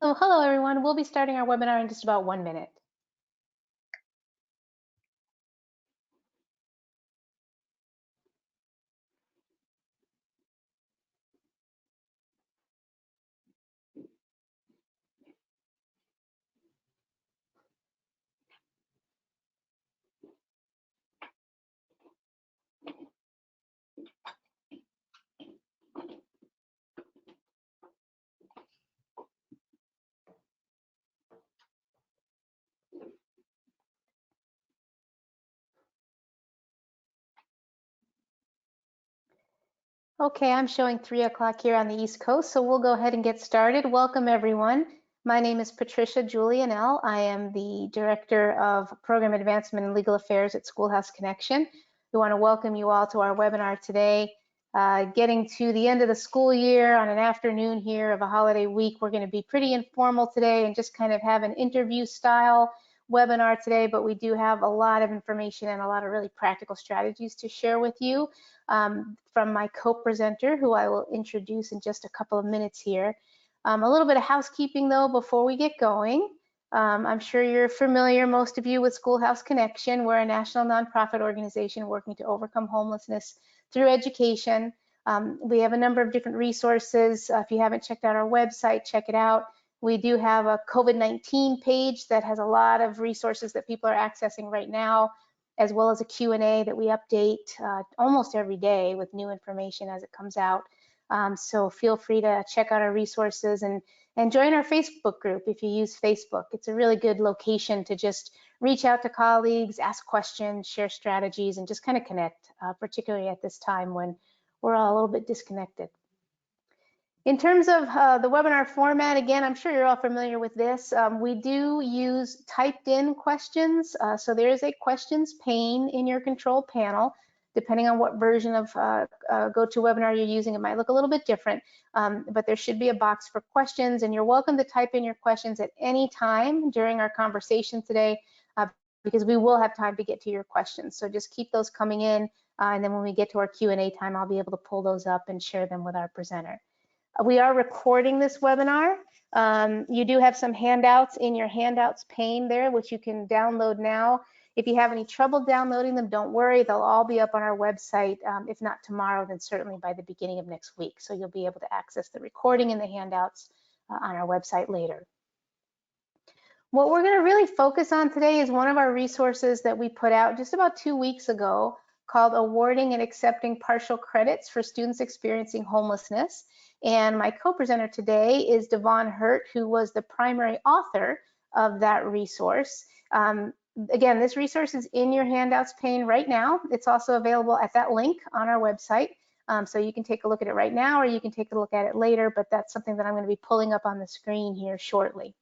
So hello everyone, we'll be starting our webinar in just about 1 minute. Okay, I'm showing 3 o'clock here on the East Coast, so we'll go ahead and get started. Welcome everyone. My name is Patricia Julianell. I am the Director of Program Advancement and Legal Affairs at Schoolhouse Connection. We want to welcome you all to our webinar today. Getting to the end of the school year on an afternoon here of a holiday week, we're going to be pretty informal today and just kind of have an interview style webinar today, but we do have a lot of information and a lot of really practical strategies to share with you. From my co-presenter, who I will introduce in just a couple of minutes here. A little bit of housekeeping though before we get going. I'm sure you're familiar, most of you, with Schoolhouse Connection. We're a national nonprofit organization working to overcome homelessness through education. We have a number of different resources. If you haven't checked out our website, check it out. We do have a COVID-19 page that has a lot of resources that people are accessing right now, as well as a Q&A that we update almost every day with new information as it comes out. So feel free to check out our resources and join our Facebook group if you use Facebook. It's a really good location to just reach out to colleagues, ask questions, share strategies, and just kind of connect, particularly at this time when we're all a little bit disconnected. In terms of the webinar format, again, I'm sure you're all familiar with this. We do use typed in questions. So there is a questions pane in your control panel. Depending on what version of GoToWebinar you're using, it might look a little bit different, but there should be a box for questions, and you're welcome to type in your questions at any time during our conversation today, because we will have time to get to your questions. So just keep those coming in, and then when we get to our Q&A time, I'll be able to pull those up and share them with our presenter. We are recording this webinar. You do have some handouts in your handouts pane there, which you can download now. If you have any trouble downloading them, don't worry. They'll all be up on our website. If not tomorrow, then certainly by the beginning of next week. So you'll be able to access the recording and the handouts on our website later. What we're going to really focus on today is one of our resources that we put out just about 2 weeks ago called Awarding and Accepting Partial Credits for Students Experiencing Homelessness. And my co-presenter today is Devon Hurt, who was the primary author of that resource. Again, this resource is in your handouts pane right now. It's also available at that link on our website. So you can take a look at it right now, or you can take a look at it later, but that's something that I'm going to be pulling up on the screen here shortly.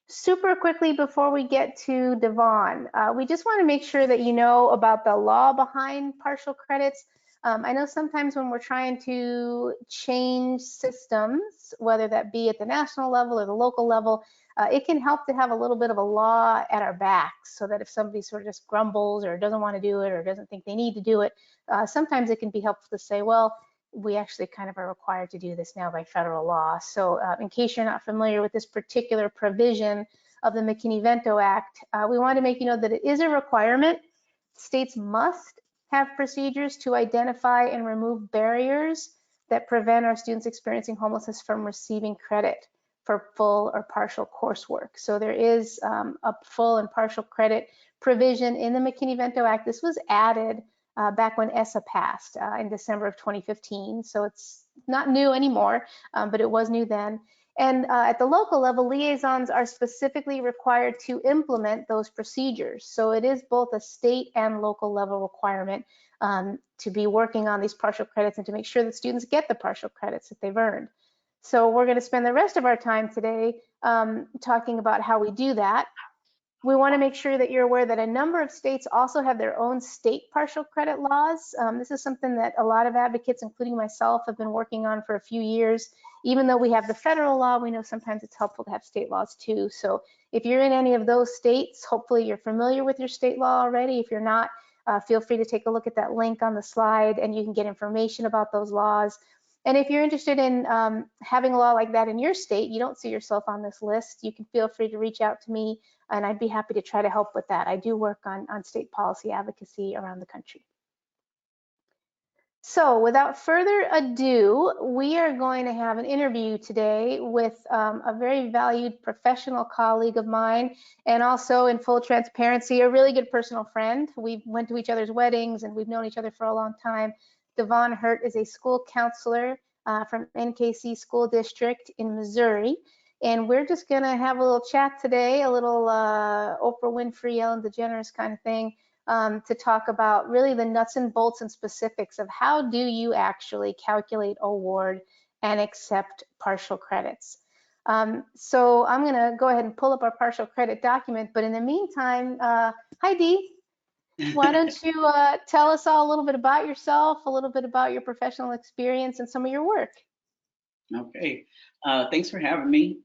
Super quickly before we get to Devon, we just want to make sure that you know about the law behind partial credits. I know sometimes when we're trying to change systems, whether that be at the national level or the local level, it can help to have a little bit of a law at our backs, so that if somebody sort of just grumbles or doesn't want to do it or doesn't think they need to do it, sometimes it can be helpful to say, well, we actually kind of are required to do this now by federal law. So in case you're not familiar with this particular provision of the McKinney-Vento Act, we want to make you know that it is a requirement. States must have procedures to identify and remove barriers that prevent our students experiencing homelessness from receiving credit for full or partial coursework. So there is a full and partial credit provision in the McKinney-Vento Act. This was added back when ESSA passed in December of 2015. So it's not new anymore, but it was new then. And at the local level, liaisons are specifically required to implement those procedures. So it is both a state and local level requirement to be working on these partial credits and to make sure that students get the partial credits that they've earned. So we're going to spend the rest of our time today talking about how we do that. We want to make sure that you're aware that a number of states also have their own state partial credit laws. This is something that a lot of advocates, including myself, have been working on for a few years. Even though we have the federal law, we know sometimes it's helpful to have state laws too. So if you're in any of those states, hopefully you're familiar with your state law already. If you're not, feel free to take a look at that link on the slide and you can get information about those laws. And if you're interested in having a law like that in your state, you don't see yourself on this list, you can feel free to reach out to me, and I'd be happy to try to help with that. I do work on state policy advocacy around the country. So without further ado, we are going to have an interview today with a very valued professional colleague of mine, and also, in full transparency, a really good personal friend. We went to each other's weddings and we've known each other for a long time. Devon Hurt is a school counselor from NKC School District in Missouri. And we're just gonna have a little chat today, a little Oprah Winfrey, Ellen DeGeneres kind of thing, to talk about really the nuts and bolts and specifics of how do you actually calculate, award, and accept partial credits. So I'm gonna go ahead and pull up our partial credit document, but in the meantime, hi Dee. Why don't you tell us all a little bit about yourself, a little bit about your professional experience and some of your work. Okay, thanks for having me.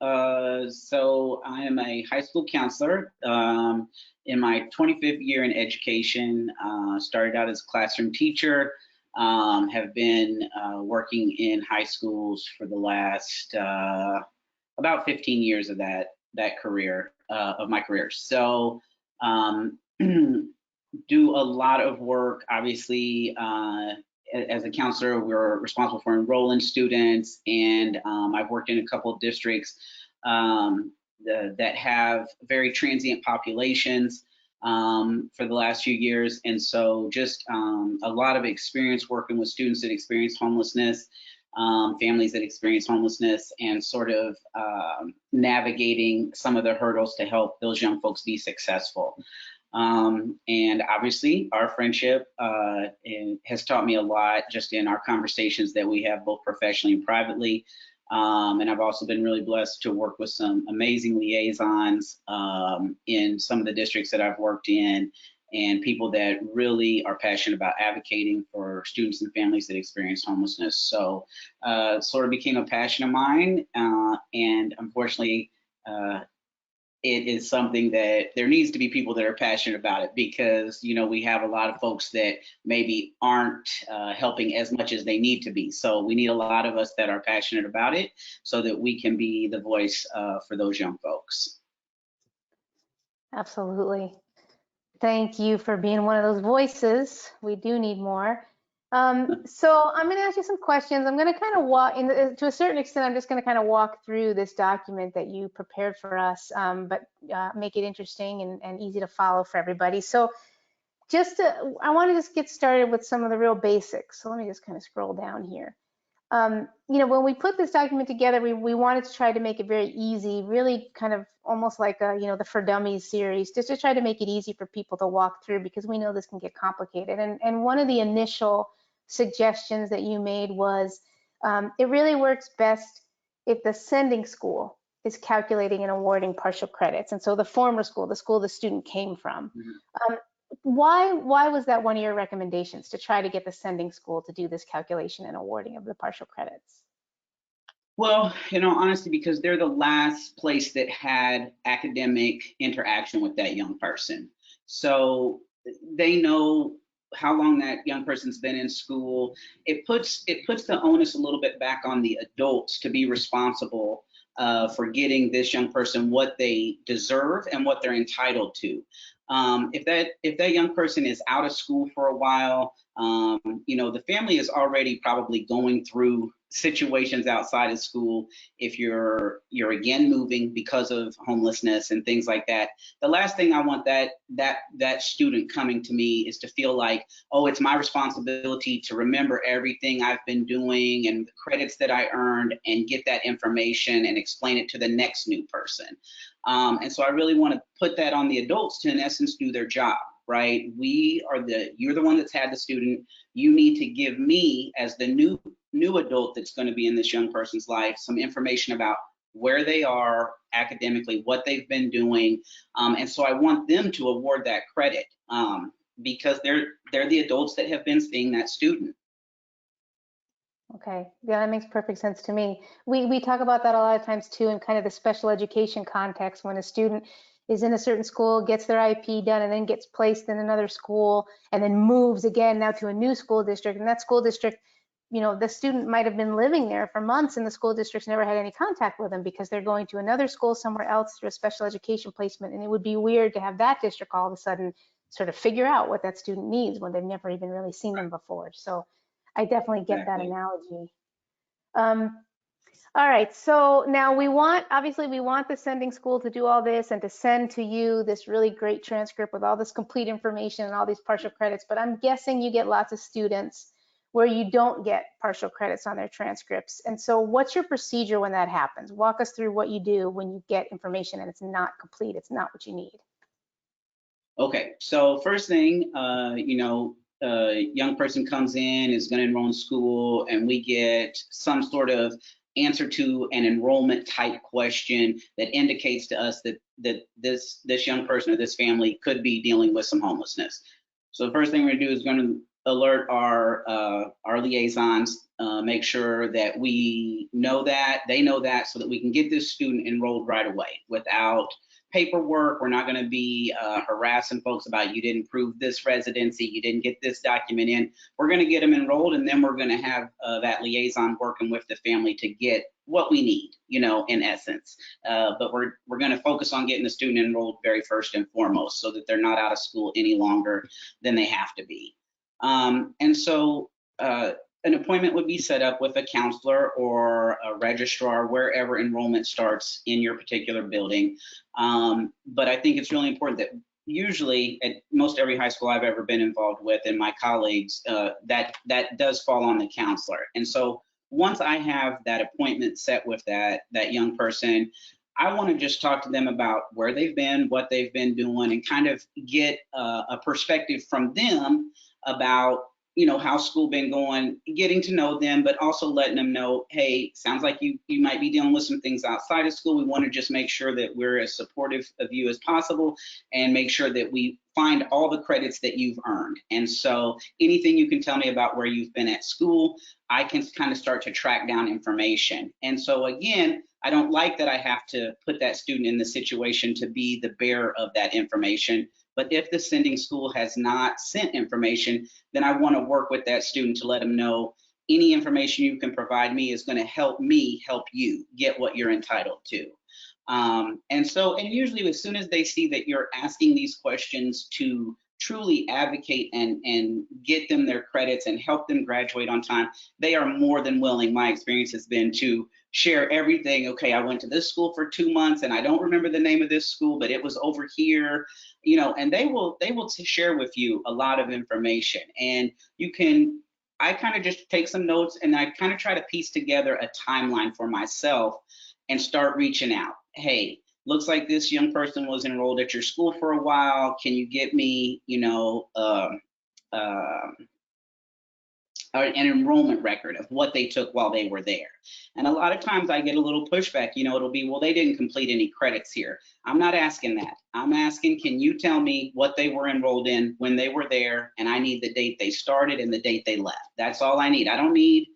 So I am a high school counselor in my 25th year in education. Started out as a classroom teacher, have been working in high schools for the last about 15 years of that career, of my career. So do a lot of work, obviously. As a counselor, we're responsible for enrolling students, and I've worked in a couple of districts that have very transient populations for the last few years, and so just a lot of experience working with students that experience homelessness, families that experience homelessness, and sort of navigating some of the hurdles to help those young folks be successful. And obviously our friendship has taught me a lot just in our conversations that we have both professionally and privately. And I've also been really blessed to work with some amazing liaisons in some of the districts that I've worked in, and people that really are passionate about advocating for students and families that experience homelessness. So it sort of became a passion of mine, and unfortunately, it is something that there needs to be people that are passionate about it, because, you know, we have a lot of folks that maybe aren't helping as much as they need to be. So we need a lot of us that are passionate about it so that we can be the voice for those young folks. Absolutely. Thank you for being one of those voices. We do need more. So I'm going to ask you some questions. I'm going to kind of walk, to a certain extent, I'm just going to kind of walk through this document that you prepared for us, but make it interesting and easy to follow for everybody. So I want to just get started with some of the real basics. So let me just kind of scroll down here. You know, when we put this document together, we wanted to try to make it very easy, really kind of almost like a, you know, the For Dummies series, just to try to make it easy for people to walk through, because we know this can get complicated. And one of the initial suggestions that you made was it really works best if the sending school is calculating and awarding partial credits. And so the former school, the school the student came from. Mm-hmm. Why was that one of your recommendations, to try to get the sending school to do this calculation and awarding of the partial credits? Well, you know, honestly, because they're the last place that had academic interaction with that young person. So they know how long that young person's been in school. It puts the onus a little bit back on the adults to be responsible for getting this young person what they deserve and what they're entitled to. If that young person is out of school for a while, you know, the family is already probably going through situations outside of school. If you're again moving because of homelessness and things like that, the last thing I want that student coming to me is to feel like, oh, it's my responsibility to remember everything I've been doing and the credits that I earned and get that information and explain it to the next new person. And so I really want to put that on the adults to, in essence, do their job, right? You're the one that's had the student. You need to give me, as the new adult that's going to be in this young person's life, some information about where they are academically, what they've been doing. And so I want them to award that credit because they're the adults that have been seeing that student. Okay, yeah, that makes perfect sense to me. We talk about that a lot of times too, in kind of the special education context, when a student is in a certain school, gets their IEP done, and then gets placed in another school, and then moves again now to a new school district, and that school district the student might have been living there for months and the school district's never had any contact with them because they're going to another school somewhere else through a special education placement. And it would be weird to have that district all of a sudden sort of figure out what that student needs when they've never even really seen them before. So I definitely get that analogy. All right, so now obviously we want the sending school to do all this and to send to you this really great transcript with all this complete information and all these partial credits, but I'm guessing you get lots of students where you don't get partial credits on their transcripts. And so what's your procedure when that happens? Walk us through what you do when you get information and it's not complete, it's not what you need. Okay, so first thing, young person comes in, is going to enroll in school, and we get some sort of answer to an enrollment type question that indicates to us that this young person or this family could be dealing with some homelessness. So the first thing we're going to do is going to alert our liaisons, make sure that we know that, they know that, so that we can get this student enrolled right away without paperwork. We're not going to be harassing folks about you didn't prove this residency, you didn't get this document in. We're going to get them enrolled, and then we're going to have that liaison working with the family to get what we need, in essence. But we're going to focus on getting the student enrolled very first and foremost, so that they're not out of school any longer than they have to be. And so an appointment would be set up with a counselor or a registrar wherever enrollment starts in your particular building. But I think it's really important that usually at most every high school I've ever been involved with and my colleagues, that does fall on the counselor. And so once I have that appointment set with that young person, I want to just talk to them about where they've been, what they've been doing, and kind of get a perspective from them about how school been going, getting to know them, but also letting them know, hey, sounds like you might be dealing with some things outside of school. We want to just make sure that we're as supportive of you as possible and make sure that we find all the credits that you've earned. And so anything you can tell me about where you've been at school, I can kind of start to track down information. And so again, I don't like that I have to put that student in the situation to be the bearer of that information. But if the sending school has not sent information, then I want to work with that student to let them know any information you can provide me is going to help me help you get what you're entitled to. And usually as soon as they see that you're asking these questions to truly advocate and get them their credits and help them graduate on time, they are more than willing. My experience has been to share everything. Okay, I went to this school for 2 months and I don't remember the name of this school, but it was over here, and they will share with you a lot of information. And I kind of just take some notes and I kind of try to piece together a timeline for myself and start reaching out. Hey, looks like this young person was enrolled at your school for a while. Can you get me, an enrollment record of what they took while they were there? And a lot of times I get a little pushback, it'll be, well, they didn't complete any credits here. I'm not asking that. I'm asking, can you tell me what they were enrolled in when they were there? And I need the date they started and the date they left. That's all I need. I don't need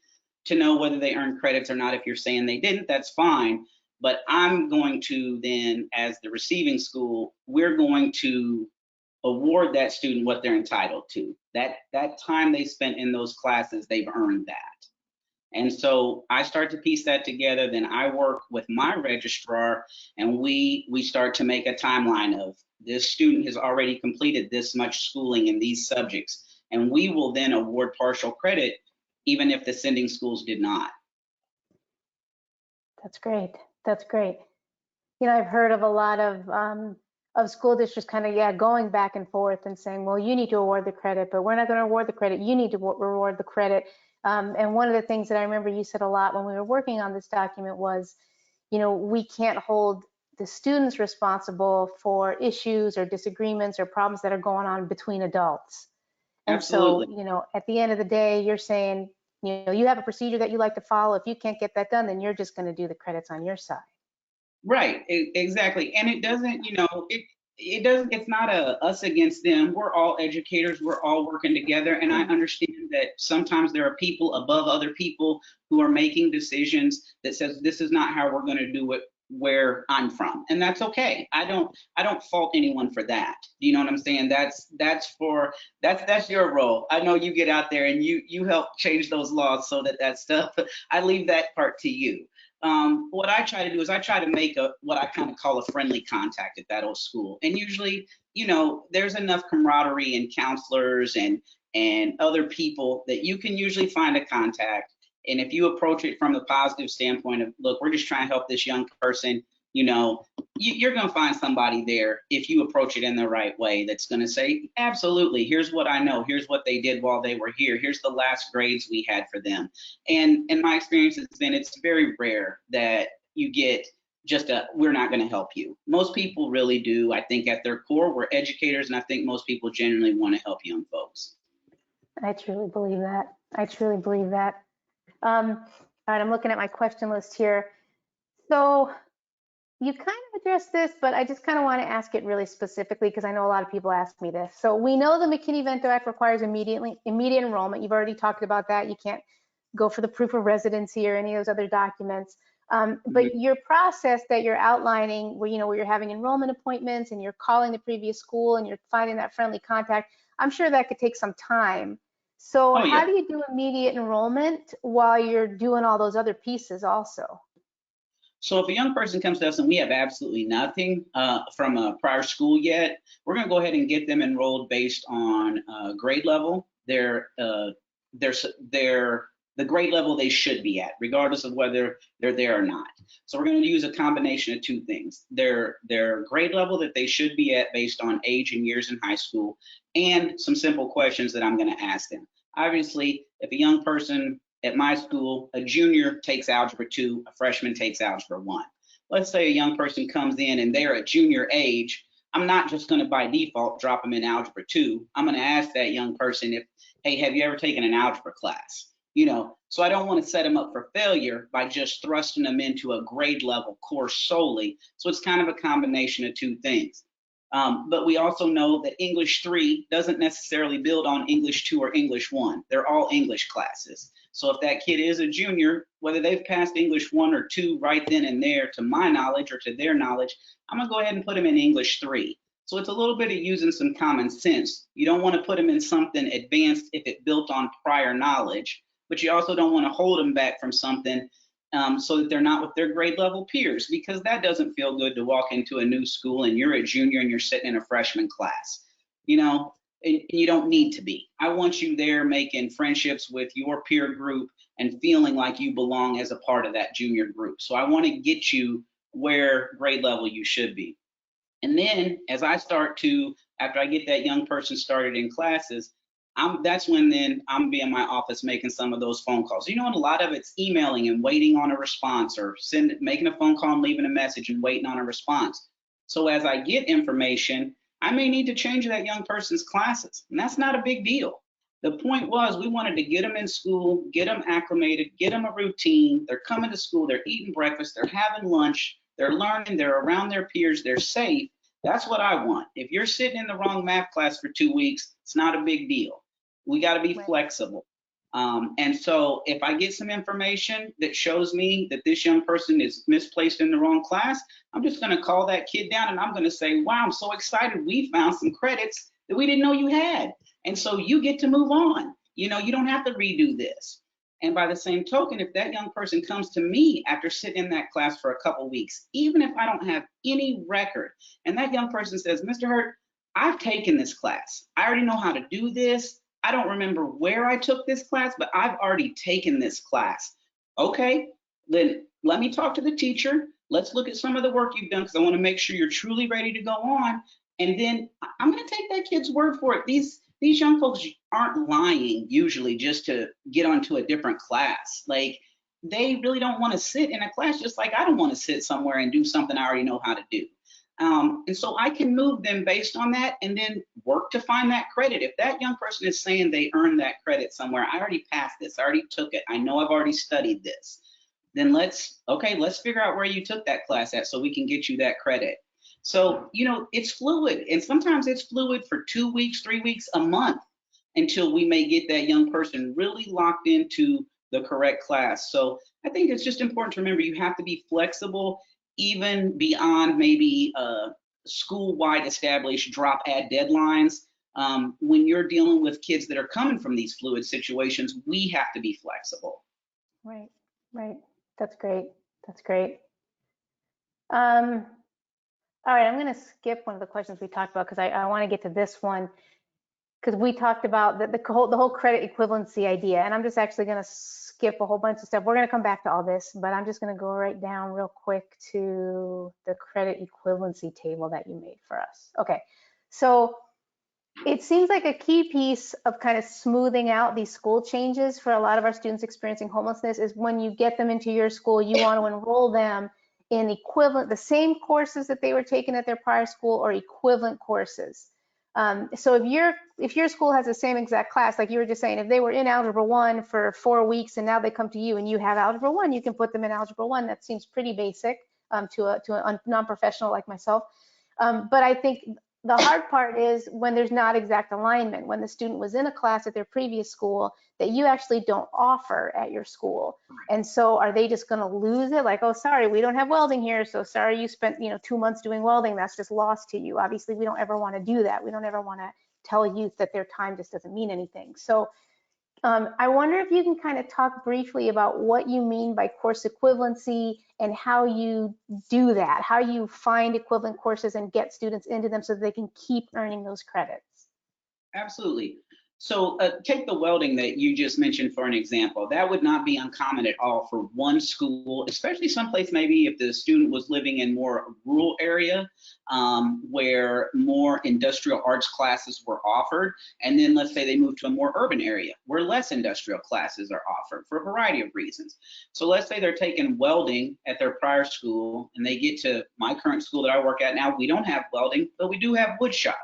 to know whether they earned credits or not. If you're saying they didn't, that's fine. But I'm going to then, as the receiving school, we're going to award that student what they're entitled to. That time they spent in those classes, they've earned that. And so I start to piece that together. Then I work with my registrar and we start to make a timeline of this student has already completed this much schooling in these subjects. And we will then award partial credit even if the sending schools did not. That's great. That's great. I've heard of a lot of school districts kind of, going back and forth and saying, well, you need to award the credit, but we're not going to award the credit. You need to reward the credit. And one of the things that I remember you said a lot when we were working on this document was, we can't hold the students responsible for issues or disagreements or problems that are going on between adults. And Absolutely. so, at the end of the day, you're saying, you have a procedure that you like to follow. If you can't get that done, then you're just going to do the credits on your side. Right, exactly. And it doesn't, it's not a us against them. We're all educators. We're all working together. And I understand that sometimes there are people above other people who are making decisions that says, this is not how we're going to do it. where I'm from, and that's okay. I don't fault anyone for that. You know what I'm saying? That's your role. I know you get out there and you help change those laws so that stuff. I leave that part to you. What I try to do is I try to make what I kind of call a friendly contact at that old school, and usually, there's enough camaraderie and counselors and other people that you can usually find a contact. And if you approach it from the positive standpoint of, look, we're just trying to help this young person, you're going to find somebody there if you approach it in the right way that's going to say, absolutely, here's what I know, here's what they did while they were here, here's the last grades we had for them. And my experience has been, it's very rare that you get just we're not going to help you. Most people really do. I think at their core, we're educators, and I think most people genuinely want to help young folks. I truly believe that. I truly believe that. All right, I'm looking at my question list here. So you kind of addressed this, but I just kind of want to ask it really specifically because I know a lot of people ask me this. So we know the McKinney-Vento Act requires immediate enrollment. You've already talked about that. You can't go for the proof of residency or any of those other documents. But your process that you're outlining, where you're having enrollment appointments and you're calling the previous school and you're finding that friendly contact, I'm sure that could take some time. So how do you do immediate enrollment while you're doing all those other pieces also? So if a young person comes to us and we have absolutely nothing from a prior school yet, we're going to go ahead and get them enrolled based on grade level, the grade level they should be at, regardless of whether they're there or not. So we're going to use a combination of two things: their grade level that they should be at based on age and years in high school, and some simple questions that I'm going to ask them. Obviously, if a young person at my school, a junior takes Algebra 2, a freshman takes Algebra 1. Let's say a young person comes in and they're at junior age, I'm not just going to by default drop them in Algebra 2. I'm going to ask that young person hey, have you ever taken an algebra class? So I don't want to set them up for failure by just thrusting them into a grade level course solely. So it's kind of a combination of two things. But we also know that English 3 doesn't necessarily build on English 2 or English 1. They're all English classes. So if that kid is a junior, whether they've passed English 1 or 2 right then and there, to my knowledge or to their knowledge, I'm going to go ahead and put them in English 3. So it's a little bit of using some common sense. You don't want to put them in something advanced if it built on prior knowledge, but you also don't want to hold them back from something so that they're not with their grade level peers, because that doesn't feel good to walk into a new school and you're a junior and you're sitting in a freshman class, and you don't need to be. I want you there making friendships with your peer group and feeling like you belong as a part of that junior group. So I want to get you where grade level you should be. And then as I after I get that young person started in classes, that's when then I'm be in my office making some of those phone calls. And a lot of it's emailing and waiting on a response, or making a phone call and leaving a message and waiting on a response. So as I get information, I may need to change that young person's classes, and that's not a big deal. The point was, we wanted to get them in school, get them acclimated, get them a routine. They're coming to school, they're eating breakfast, they're having lunch, they're learning, they're around their peers, they're safe. That's what I want. If you're sitting in the wrong math class for 2 weeks, it's not a big deal. We got to be flexible. And so if I get some information that shows me that this young person is misplaced in the wrong class, I'm just going to call that kid down and I'm going to say, wow, I'm so excited we found some credits that we didn't know you had. And so you get to move on. You don't have to redo this. And by the same token, if that young person comes to me after sitting in that class for a couple weeks, even if I don't have any record, and that young person says, Mr. Hurt, I've taken this class. I already know how to do this. I don't remember where I took this class, but I've already taken this class. Okay, then let me talk to the teacher. Let's look at some of the work you've done, because I want to make sure you're truly ready to go on. And then I'm going to take that kid's word for it. These young folks aren't lying usually just to get onto a different class. Like, they really don't want to sit in a class, just like I don't want to sit somewhere and do something I already know how to do. And so I can move them based on that and then work to find that credit. If that young person is saying they earned that credit somewhere, I already passed this, I already took it, I know I've already studied this, then let's figure out where you took that class at so we can get you that credit. So, it's fluid, and sometimes it's fluid for 2 weeks, 3 weeks, a month, until we may get that young person really locked into the correct class. So I think it's just important to remember you have to be flexible. even beyond maybe school-wide established drop-add deadlines, when you're dealing with kids that are coming from these fluid situations, we have to be flexible. Right, right. That's great. That's great. All right, I'm going to skip one of the questions we talked about because I want to get to this one, because we talked about the whole credit equivalency idea, and I'm just actually going to skip a whole bunch of stuff. We're going to come back to all this, but I'm just going to go right down real quick to the credit equivalency table that you made for us. Okay, so it seems like a key piece of kind of smoothing out these school changes for a lot of our students experiencing homelessness is when you get them into your school, you want to enroll them in the same courses that they were taking at their prior school or equivalent courses. So if your school has the same exact class, like you were just saying, if they were in Algebra 1 for 4 weeks and now they come to you and you have Algebra 1, you can put them in Algebra 1. That seems pretty basic to a non-professional like myself. But I think the hard part is when there's not exact alignment, when the student was in a class at their previous school that you actually don't offer at your school. And so are they just going to lose it? Like, oh, sorry, we don't have welding here. So sorry, you spent 2 months doing welding. That's just lost to you. Obviously, we don't ever want to do that. We don't ever want to tell youth that their time just doesn't mean anything. So I wonder if you can kind of talk briefly about what you mean by course equivalency and how you do that, how you find equivalent courses and get students into them so that they can keep earning those credits. Absolutely. So take the welding that you just mentioned for an example. That would not be uncommon at all for one school, especially someplace maybe if the student was living in more rural area where more industrial arts classes were offered. And then let's say they moved to a more urban area where less industrial classes are offered for a variety of reasons. So let's say they're taking welding at their prior school and they get to my current school that I work at now. We don't have welding, but we do have wood shop.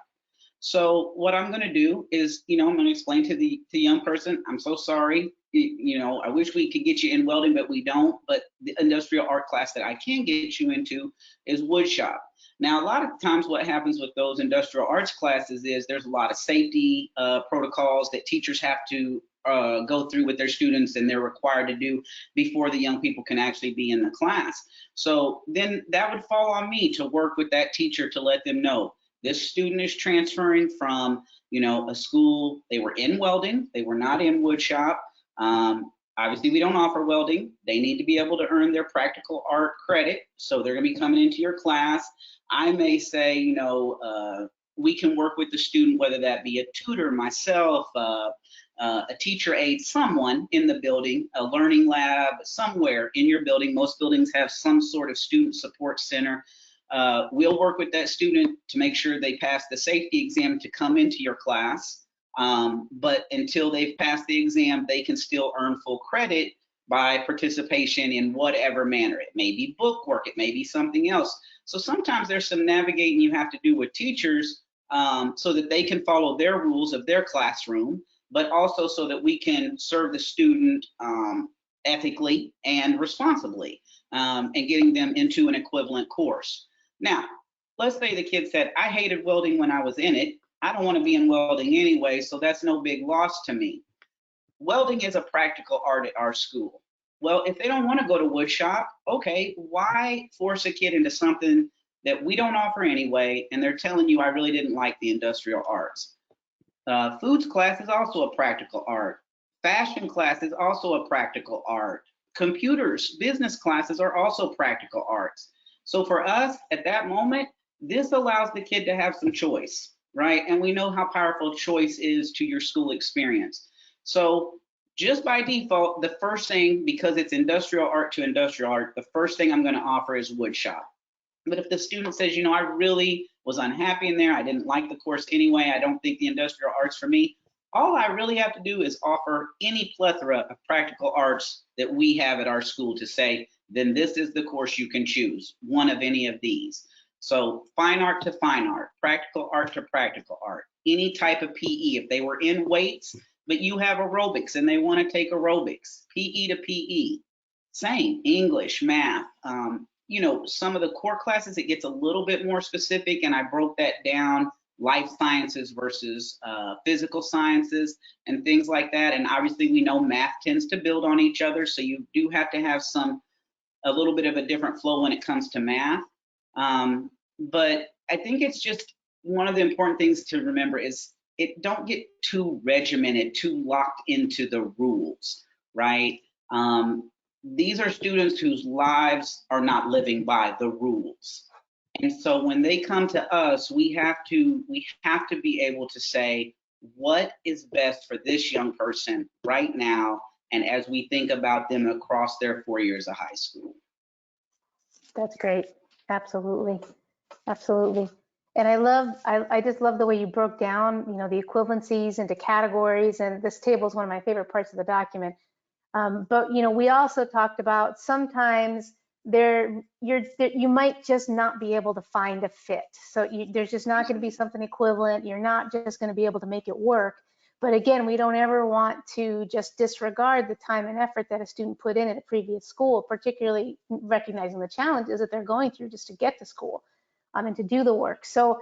So what I'm going to do is, I'm going to explain to the young person, I'm so sorry, I wish we could get you in welding, but we don't. But the industrial art class that I can get you into is wood shop. Now, a lot of times what happens with those industrial arts classes is there's a lot of safety protocols that teachers have to go through with their students and they're required to do before the young people can actually be in the class. So then that would fall on me to work with that teacher to let them know, this student is transferring from, a school, they were in welding, they were not in wood shop. Obviously, we don't offer welding. They need to be able to earn their practical art credit. So they're going to be coming into your class. I may say, we can work with the student, whether that be a tutor, myself, a teacher aide, someone in the building, a learning lab, somewhere in your building. Most buildings have some sort of student support center. We'll work with that student to make sure they pass the safety exam to come into your class. But until they've passed the exam, they can still earn full credit by participation in whatever manner. It may be book work, it may be something else. So sometimes there's some navigating you have to do with teachers so that they can follow their rules of their classroom, but also so that we can serve the student ethically and responsibly and getting them into an equivalent course. Now, let's say the kid said, I hated welding when I was in it. I don't want to be in welding anyway, so that's no big loss to me. Welding is a practical art at our school. Well, if they don't want to go to wood shop, okay, why force a kid into something that we don't offer anyway, and they're telling you I really didn't like the industrial arts. Foods class is also a practical art. Fashion class is also a practical art. Computers, business classes are also practical arts. So for us at that moment, this allows the kid to have some choice, right? And we know how powerful choice is to your school experience. So just by default, the first thing, because it's industrial art to industrial art, the first thing I'm going to offer is wood shop. But if the student says, I really was unhappy in there, I didn't like the course anyway, I don't think the industrial art's for me, all I really have to do is offer any plethora of practical arts that we have at our school to say, then this is the course you can choose, one of any of these. So fine art to fine art, practical art to practical art, any type of PE. If they were in weights, but you have aerobics and they want to take aerobics, PE to PE, same, English, math. Some of the core classes, it gets a little bit more specific, and I broke that down, life sciences versus physical sciences and things like that. And obviously we know math tends to build on each other, so you do have to have some a little bit of a different flow when it comes to math. But I think it's just one of the important things to remember is don't get too regimented, too locked into the rules, right? These are students whose lives are not living by the rules. And so when they come to us, we have to be able to say what is best for this young person right now, and as we think about them across their 4 years of high school. That's great. Absolutely. Absolutely. And I just love the way you broke down, the equivalencies into categories, and this table is one of my favorite parts of the document. But we also talked about sometimes you might just not be able to find a fit. So there's just not going to be something equivalent. You're not just going to be able to make it work. But again, we don't ever want to just disregard the time and effort that a student put in at a previous school, particularly recognizing the challenges that they're going through just to get to school and to do the work. So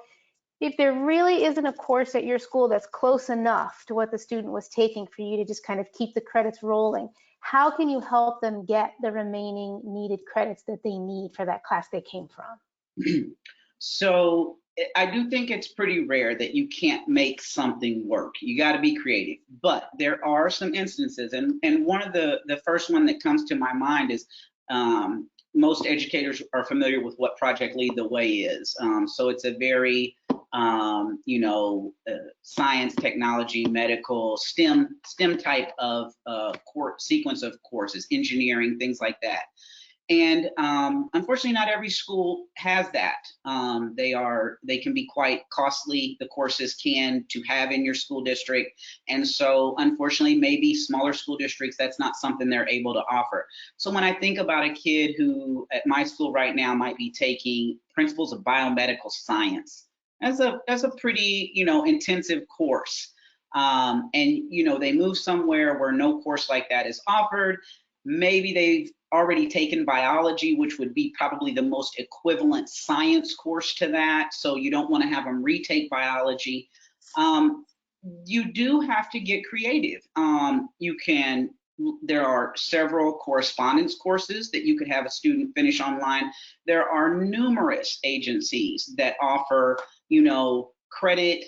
if there really isn't a course at your school that's close enough to what the student was taking for you to just kind of keep the credits rolling, how can you help them get the remaining needed credits that they need for that class they came from? So I do think it's pretty rare that you can't make something work. You got to be creative, but there are some instances, and one of the first one that comes to my mind is most educators are familiar with what Project Lead the Way is. So it's a very science, technology, medical, STEM type of sequence of courses, engineering, things like that. And unfortunately, not every school has that. They can be quite costly, the courses to have in your school district. And so unfortunately, maybe smaller school districts, that's not something they're able to offer. So when I think about a kid who at my school right now might be taking Principles of Biomedical Science, as a pretty, intensive course. And, they move somewhere where no course like that is offered. Maybe they've already taken biology, which would be probably the most equivalent science course to that. So you don't want to have them retake biology. You do have to get creative. There are several correspondence courses that you could have a student finish online. There are numerous agencies that offer, credit,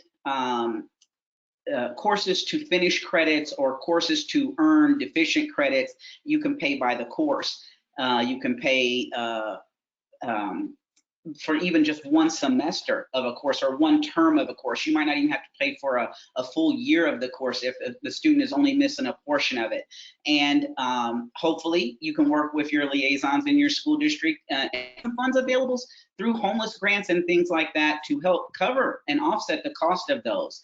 courses to finish credits or courses to earn deficient credits. You can pay by the course. You can pay for even just one semester of a course or one term of a course. You might not even have to pay for a full year of the course if the student is only missing a portion of it. And hopefully you can work with your liaisons in your school district and funds available through homeless grants and things like that to help cover and offset the cost of those.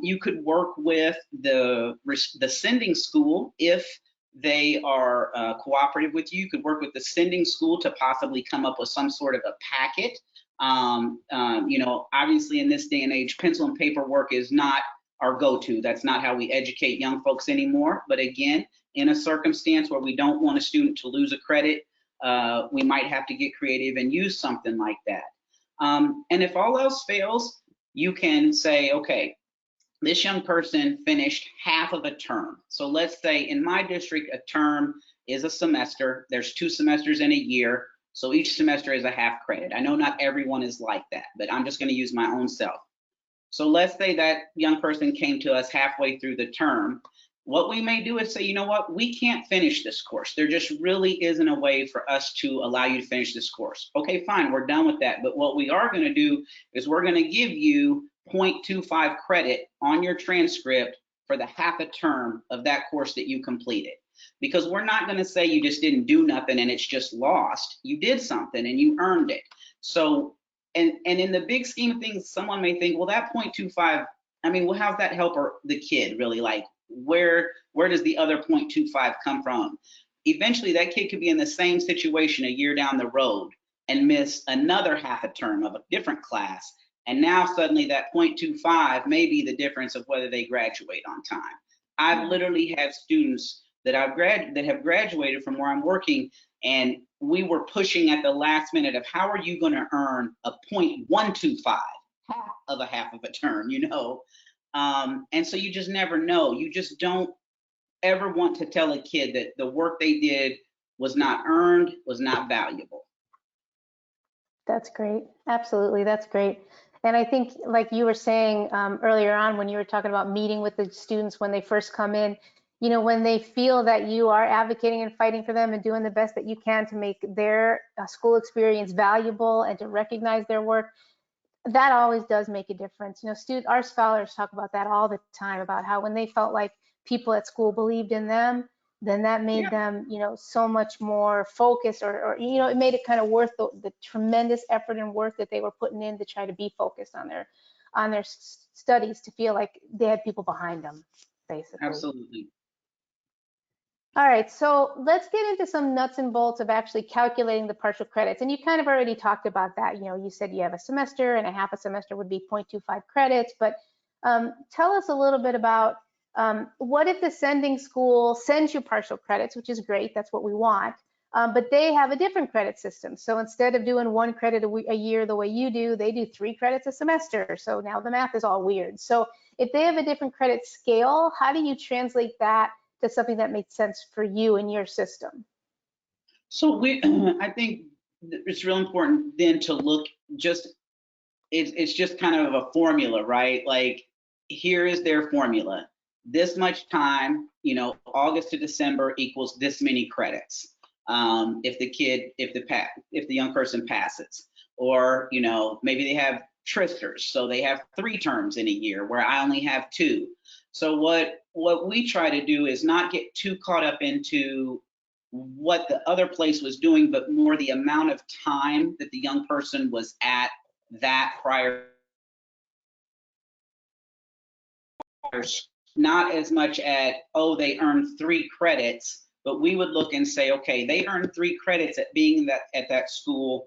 You could work with the sending school if they are cooperative with you. You could work with the sending school to possibly come up with some sort of a packet. Obviously in this day and age, pencil and paper work is not our go-to. That's not how we educate young folks anymore. But again, in a circumstance where we don't want a student to lose a credit, we might have to get creative and use something like that. And if all else fails, you can say, okay, this young person finished half of a term. So let's say in my district, a term is a semester. There's 2 semesters in a year. So each semester is a half credit. I know not everyone is like that, but I'm just going to use my own self. So let's say that young person came to us halfway through the term. What we may do is say, you know what, we can't finish this course. There just really isn't a way for us to allow you to finish this course. Okay, fine, we're done with that. But what we are going to do is we're going to give you 0.25 credit on your transcript for the half a term of that course that you completed. Because we're not going to say you just didn't do nothing and it's just lost. You did something and you earned it. So, and in the big scheme of things, someone may think, well, that 0.25, I mean, well, how's that help the kid really? Like, where does the other 0.25 come from? Eventually, that kid could be in the same situation a year down the road and miss another half a term of a different class. And now suddenly that 0.25 may be the difference of whether they graduate on time. I've literally had students that have graduated from where I'm working, and we were pushing at the last minute of how are you going to earn a 0.125, half of a term, and so you just never know. You just don't ever want to tell a kid that the work they did was not earned, was not valuable. That's great. Absolutely, that's great. And I think, like you were saying earlier on when you were talking about meeting with the students when they first come in, you know, when they feel that you are advocating and fighting for them and doing the best that you can to make their school experience valuable and to recognize their work, that always does make a difference. You know, our scholars talk about that all the time, about how when they felt like people at school believed in them, then that made them, you know, so much more focused, or you know, it made it kind of worth the tremendous effort and work that they were putting in to try to be focused on their studies, to feel like they had people behind them, basically. Absolutely. All right, so let's get into some nuts and bolts of actually calculating the partial credits. And you kind of already talked about that. You know, you said you have a semester and a half a semester would be 0.25 credits, but tell us a little bit about what if the sending school sends you partial credits, which is great, that's what we want, but they have a different credit system. So instead of doing 1 credit a year the way you do, they do 3 credits a semester. So now the math is all weird. So if they have a different credit scale, how do you translate that to something that makes sense for you and your system? So I think it's real important then to look just, it's just kind of a formula, right? Like, here is their formula. This much time, you know, August to December equals this many credits. If the young person passes, or, you know, maybe they have tristers, so they have 3 terms in a year where I only have 2. So what we try to do is not get too caught up into what the other place was doing, but more the amount of time that the young person was at that prior, not as much at, oh, they earned 3 credits, but we would look and say, okay, they earned 3 credits at being at that school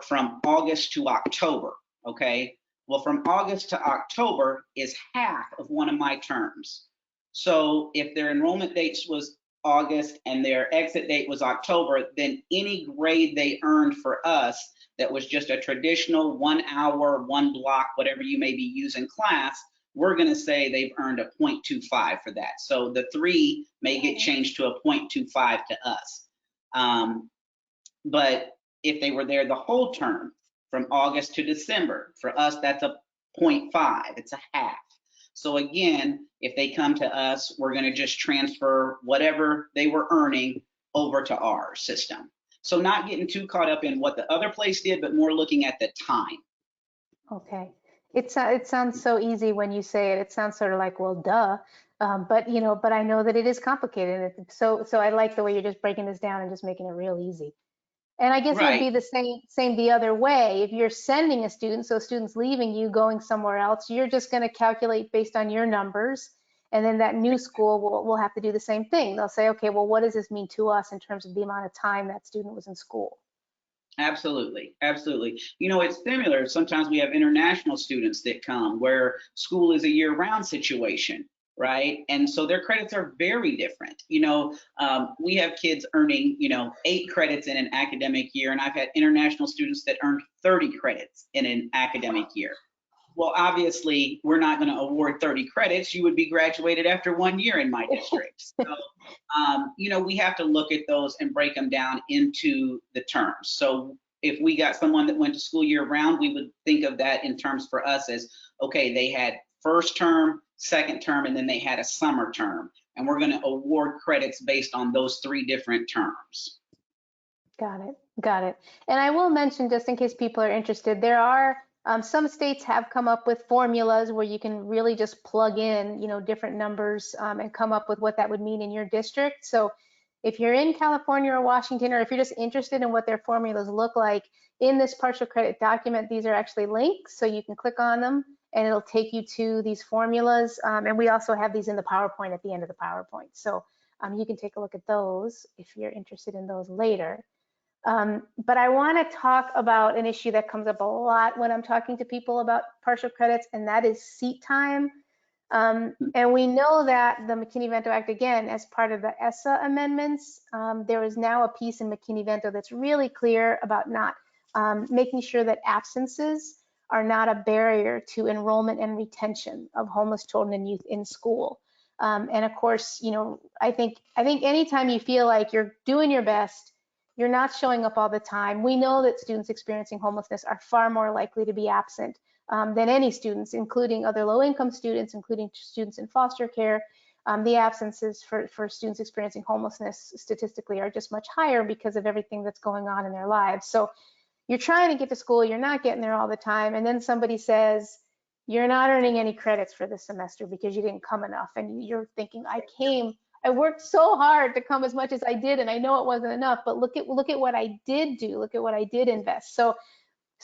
from August to October, okay? Well, from August to October is half of one of my terms. So if their enrollment date was August and their exit date was October, then any grade they earned for us that was just a traditional 1 hour, 1 block, whatever you may be using class, we're going to say they've earned a 0.25 for that. So the 3 may get changed to a 0.25 to us. But if they were there the whole term from August to December, for us, that's a 0.5. It's a half. So again, if they come to us, we're going to just transfer whatever they were earning over to our system. So not getting too caught up in what the other place did, but more looking at the time. Okay. It sounds so easy when you say it. It sounds sort of like, well, duh. But you know, but I know that it is complicated. So I like the way you're just breaking this down and just making it real easy. And I guess it would Right. be the same the other way. If you're sending a student, so students leaving you, going somewhere else, you're just going to calculate based on your numbers. And then that new school will have to do the same thing. They'll say, okay, well, what does this mean to us in terms of the amount of time that student was in school? Absolutely, absolutely. You know, it's similar. Sometimes we have international students that come where school is a year-round situation, right? And so their credits are very different. You know, we have kids earning, you know, 8 credits in an academic year, and I've had international students that earned 30 credits in an academic year. Well, obviously, we're not going to award 30 credits. You would be graduated after 1 year in my district. So, you know, we have to look at those and break them down into the terms. So if we got someone that went to school year round, we would think of that in terms for us as, okay, they had first term, second term, and then they had a summer term. And we're going to award credits based on those 3 different terms. Got it. Got it. And I will mention, just in case people are interested, there are some states have come up with formulas where you can really just plug in, you know, different numbers and come up with what that would mean in your district. So if you're in California or Washington, or if you're just interested in what their formulas look like, in this partial credit document, these are actually links, so you can click on them and it'll take you to these formulas. And we also have these in the PowerPoint at the end of the PowerPoint. So you can take a look at those if you're interested in those later. But I want to talk about an issue that comes up a lot when I'm talking to people about partial credits, and that is seat time. And we know that the McKinney-Vento Act, again, as part of the ESSA amendments, there is now a piece in McKinney-Vento that's really clear about not making sure that absences are not a barrier to enrollment and retention of homeless children and youth in school. And of course, I think anytime you feel like you're doing your best, you're not showing up all the time. We know that students experiencing homelessness are far more likely to be absent than any students, including other low-income students, including students in foster care. The absences for students experiencing homelessness statistically are just much higher because of everything that's going on in their lives. So you're trying to get to school, you're not getting there all the time, and then somebody says, you're not earning any credits for this semester because you didn't come enough. And you're thinking, I worked so hard to come as much as I did, and I know it wasn't enough, but look at what I did do, look at what I did invest. So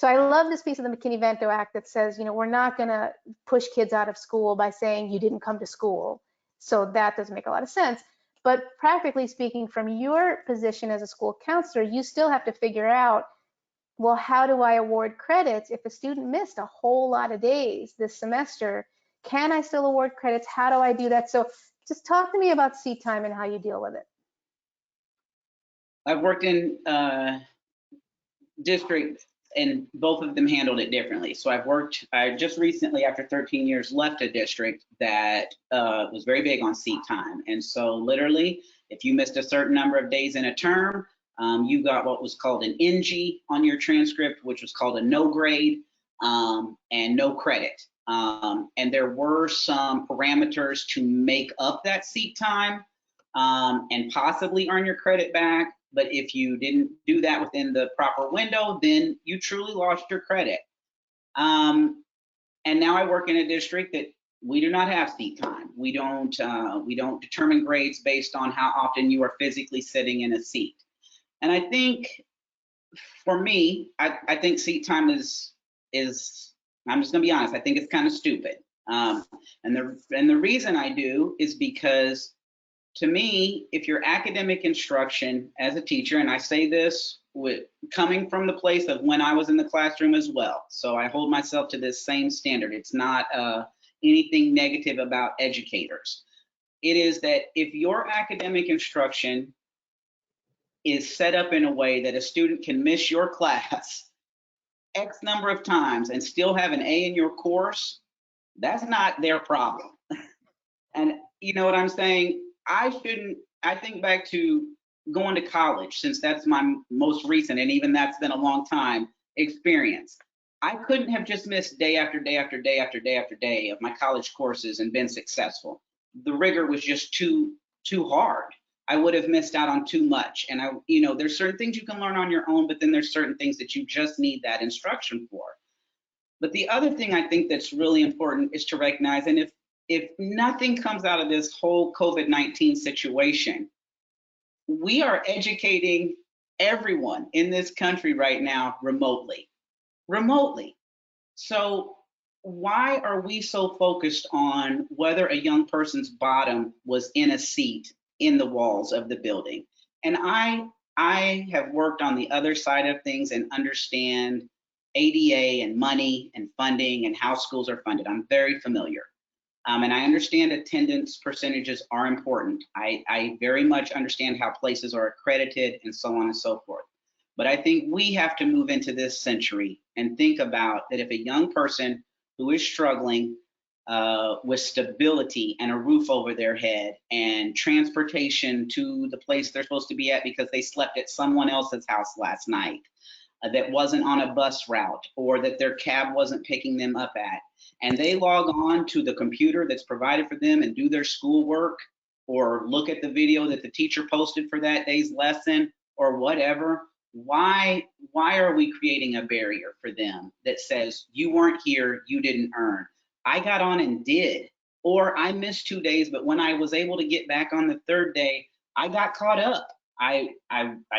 I love this piece of the McKinney-Vento Act that says, we're not gonna push kids out of school by saying you didn't come to school. So that doesn't make a lot of sense. But practically speaking, from your position as a school counselor, you still have to figure out, well, how do I award credits if a student missed a whole lot of days this semester? Can I still award credits? How do I do that? So just talk to me about seat time and how you deal with it. I've worked in district, and both of them handled it differently. So I just recently, after 13 years, left a district that was very big on seat time. And so literally, if you missed a certain number of days in a term, you got what was called an NG on your transcript, which was called a no grade and no credit. And there were some parameters to make up that seat time and possibly earn your credit back. But if you didn't do that within the proper window, then you truly lost your credit. And now I work in a district that we do not have seat time. We don't determine grades based on how often you are physically sitting in a seat. And I think for me, I think seat time is I'm just gonna be honest, I think it's kind of stupid. And the reason I do is because, to me, if your academic instruction as a teacher, and I say this coming from the place of when I was in the classroom as well, so I hold myself to this same standard. It's not anything negative about educators. It is that if your academic instruction is set up in a way that a student can miss your class X number of times and still have an A in your course, that's not their problem. And you know what I'm saying? I think back to going to college, since that's my most recent, and even that's been a long time, experience. I couldn't have just missed day after day after day after day after day of my college courses and been successful. The rigor was just too hard. I would have missed out on too much. And there's certain things you can learn on your own, but then there's certain things that you just need that instruction for. But the other thing I think that's really important is to recognize, and if nothing comes out of this whole COVID-19 situation, we are educating everyone in this country right now remotely. So why are we so focused on whether a young person's bottom was in a seat in the walls of the building? And I have worked on the other side of things and understand ADA and money and funding and how schools are funded. I'm very familiar. And I understand attendance percentages are important. I very much understand how places are accredited and so on and so forth. But I think we have to move into this century and think about that if a young person who is struggling with stability and a roof over their head and transportation to the place they're supposed to be at because they slept at someone else's house last night that wasn't on a bus route, or that their cab wasn't picking them up at, and they log on to the computer that's provided for them and do their schoolwork or look at the video that the teacher posted for that day's lesson or whatever, why are we creating a barrier for them that says you weren't here, you didn't earn? I got on and did, or I missed 2 days, but when I was able to get back on the third day, I got caught up. I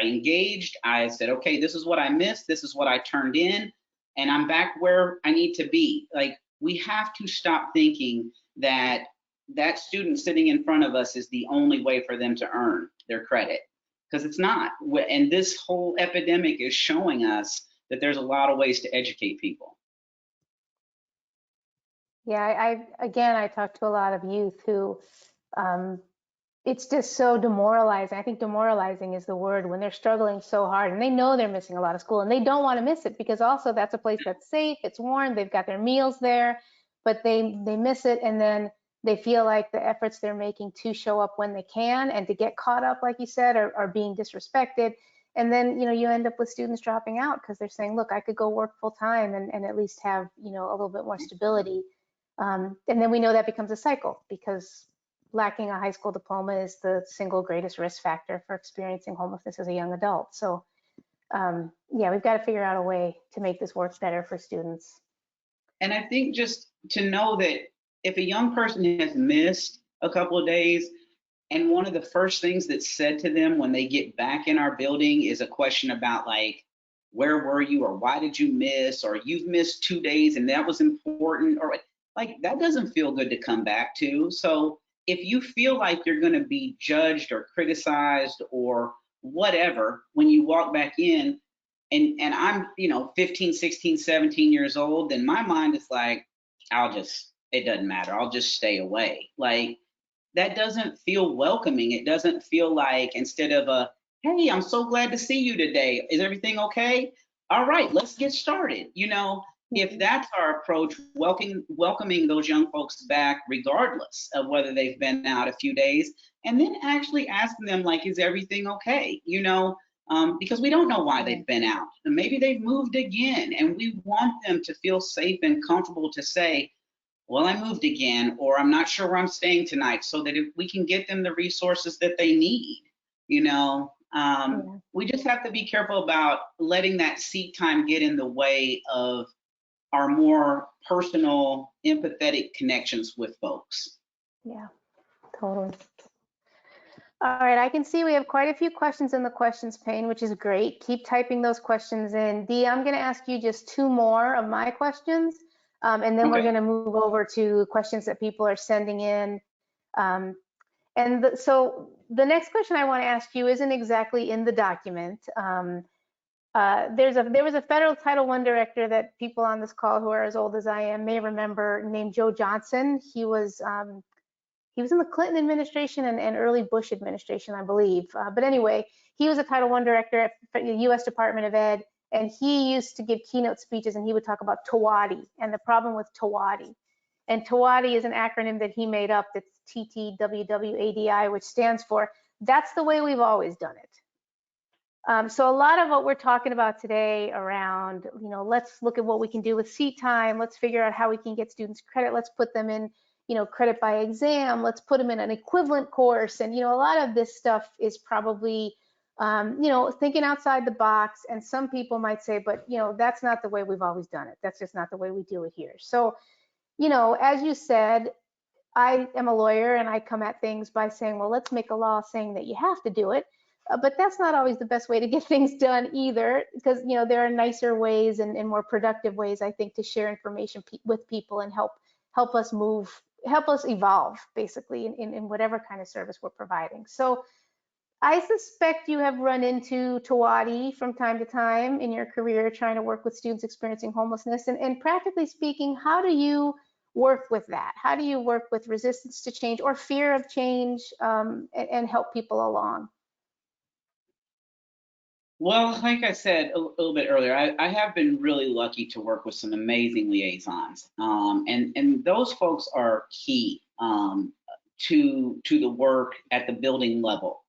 engaged. I said, okay, this is what I missed. This is what I turned in, and I'm back where I need to be. Like, we have to stop thinking that that student sitting in front of us is the only way for them to earn their credit, because it's not. And this whole epidemic is showing us that there's a lot of ways to educate people. Yeah, I talk to a lot of youth who, it's just so demoralizing. I think demoralizing is the word, when they're struggling so hard and they know they're missing a lot of school and they don't want to miss it, because also that's a place that's safe, it's warm, they've got their meals there, but they miss it, and then They feel like the efforts they're making to show up when they can and to get caught up, like you said, are being disrespected. And then, you end up with students dropping out because they're saying, look, I could go work full time and at least have, a little bit more stability. And then we know that becomes a cycle because lacking a high school diploma is the single greatest risk factor for experiencing homelessness as a young adult. So yeah, we've got to figure out a way to make this work better for students. And I think just to know that if a young person has missed a couple of days, and one of the first things that's said to them when they get back in our building is a question about like, where were you, or why did you miss, or you've missed 2 days and that was important, or like that doesn't feel good to come back to. So if you feel like you're going to be judged or criticized or whatever when you walk back in, and I'm 15, 16, 17 years old, then my mind is like, it doesn't matter, I'll just stay away. Like, that doesn't feel welcoming. It doesn't feel like, instead of hey, I'm so glad to see you today, is everything okay? All right, let's get started. If that's our approach, welcoming those young folks back regardless of whether they've been out a few days, and then actually asking them like, is everything okay? Because we don't know why they've been out. And maybe they've moved again, and we want them to feel safe and comfortable to say, well, I moved again, or I'm not sure where I'm staying tonight, so that if we can get them the resources that they need. We just have to be careful about letting that seat time get in the way of our more personal, empathetic connections with folks. Yeah, totally. All right, I can see we have quite a few questions in the questions pane, which is great. Keep typing those questions in. Dee, I'm going to ask you just 2 more of my questions, and then we're going to move over to questions that people are sending in. So the next question I want to ask you isn't exactly in the document. There was a federal Title I director that people on this call who are as old as I am may remember, named Joe Johnson. He was in the Clinton administration and early Bush administration, I believe. But anyway, he was a Title I director at the U.S. Department of Ed, and he used to give keynote speeches, and he would talk about TWADI and the problem with TWADI. And TWADI is an acronym that he made up. It's TTWWADI, which stands for, that's the way we've always done it. So a lot of what we're talking about today around, let's look at what we can do with seat time. Let's figure out how we can get students credit. Let's put them in, credit by exam. Let's put them in an equivalent course. And, a lot of this stuff is probably, thinking outside the box. And some people might say, but, that's not the way we've always done it. That's just not the way we do it here. So, as you said, I am a lawyer and I come at things by saying, well, let's make a law saying that you have to do it. But that's not always the best way to get things done either, because, there are nicer ways and more productive ways, I think, to share information with people and help us evolve, basically, in whatever kind of service we're providing. So I suspect you have run into TWADI from time to time in your career trying to work with students experiencing homelessness. And practically speaking, how do you work with that? How do you work with resistance to change or fear of change and help people along? Well, like I said a little bit earlier, I have been really lucky to work with some amazing liaisons. And those folks are key to the work at the building level,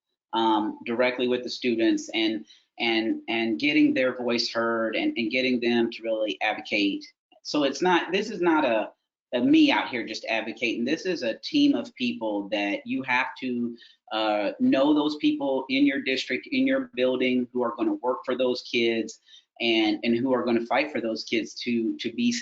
directly with the students and getting their voice heard and getting them to really advocate. So this is not a me out here just advocating. This is a team of people that you have to know those people in your district, in your building, who are going to work for those kids and who are going to fight for those kids to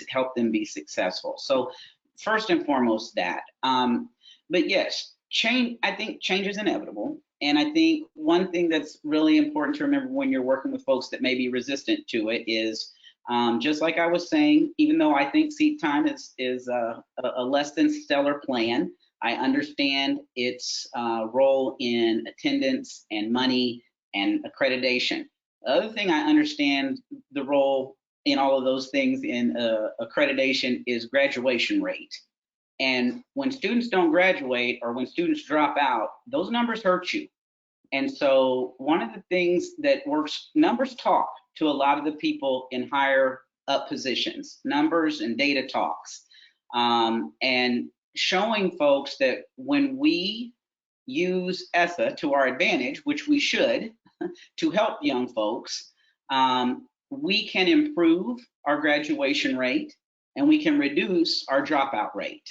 help them be successful. So first and foremost that. But yes, I think change is inevitable. And I think one thing that's really important to remember when you're working with folks that may be resistant to it is, just like I was saying, even though I think seat time is a less than stellar plan, I understand its role in attendance and money and accreditation. The other thing I understand the role in all of those things in accreditation is graduation rate. And when students don't graduate or when students drop out, those numbers hurt you. And so one of the things that works, numbers talk to a lot of the people in higher up positions. Numbers and data talks. And showing folks that when we use ESSA to our advantage, which we should, to help young folks, we can improve our graduation rate and we can reduce our dropout rate.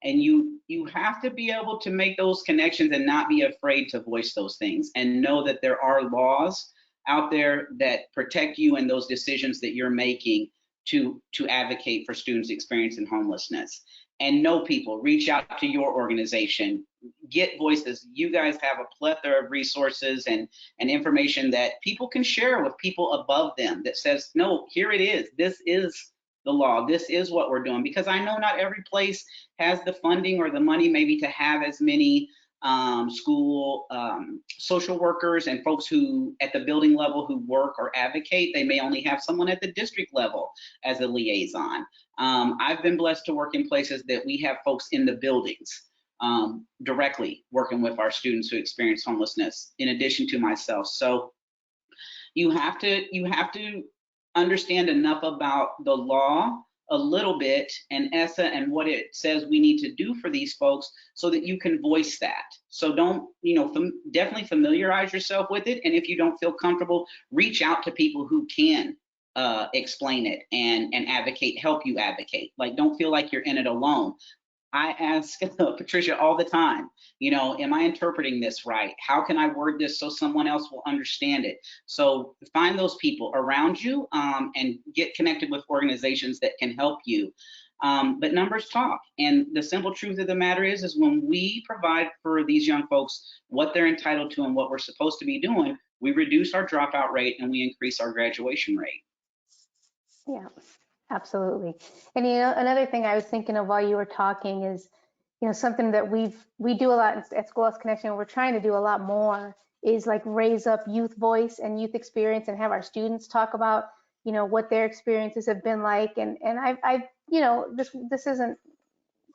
And you have to be able to make those connections and not be afraid to voice those things, and know that there are laws out there that protect you in those decisions that you're making to advocate for students experiencing homelessness. And know people, reach out to your organization, get voices. You guys have a plethora of resources and information that people can share with people above them that says, no, here it is. This is the law. This is what we're doing. Because I know not every place has the funding or the money maybe to have as many school social workers and folks who at the building level who work or advocate. They may only have someone at the district level as a liaison. I've been blessed to work in places that we have folks in the buildings directly working with our students who experience homelessness, in addition to myself. So you have to understand enough about the law a little bit and ESSA and what it says we need to do for these folks so that you can voice that. So don't, definitely familiarize yourself with it. And if you don't feel comfortable, reach out to people who can explain it and advocate, help you advocate. Like, don't feel like you're in it alone. I ask Patricia all the time, am I interpreting this right? How can I word this so someone else will understand it? So find those people around you and get connected with organizations that can help you. But numbers talk. And the simple truth of the matter is when we provide for these young folks what they're entitled to and what we're supposed to be doing, we reduce our dropout rate and we increase our graduation rate. Yeah. Absolutely. And another thing I was thinking of while you were talking is, something that we do a lot at Schoolhouse Connection, we're trying to do a lot more, is like raise up youth voice and youth experience and have our students talk about, what their experiences have been like. And I this isn't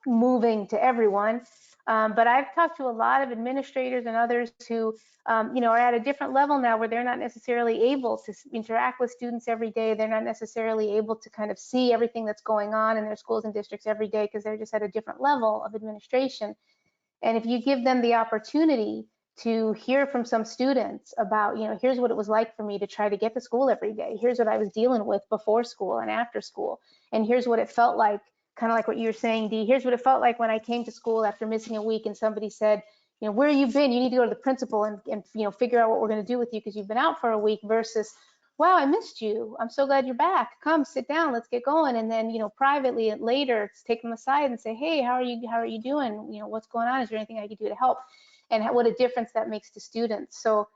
moving to everyone, but I've talked to a lot of administrators and others who, are at a different level now where they're not necessarily able to interact with students every day. They're not necessarily able to kind of see everything that's going on in their schools and districts every day because they're just at a different level of administration. And if you give them the opportunity to hear from some students about, here's what it was like for me to try to get to school every day. Here's what I was dealing with before school and after school. And here's what it felt like, kind of like what you were saying, Dee. Here's what it felt like when I came to school after missing a week and somebody said, where have you been? You need to go to the principal and figure out what we're going to do with you because you've been out for a week, versus, wow, I missed you. I'm so glad you're back. Come sit down, let's get going. And then, privately later, take them aside and say, hey, how are you doing? What's going on? Is there anything I could do to help? And what a difference that makes to students. So,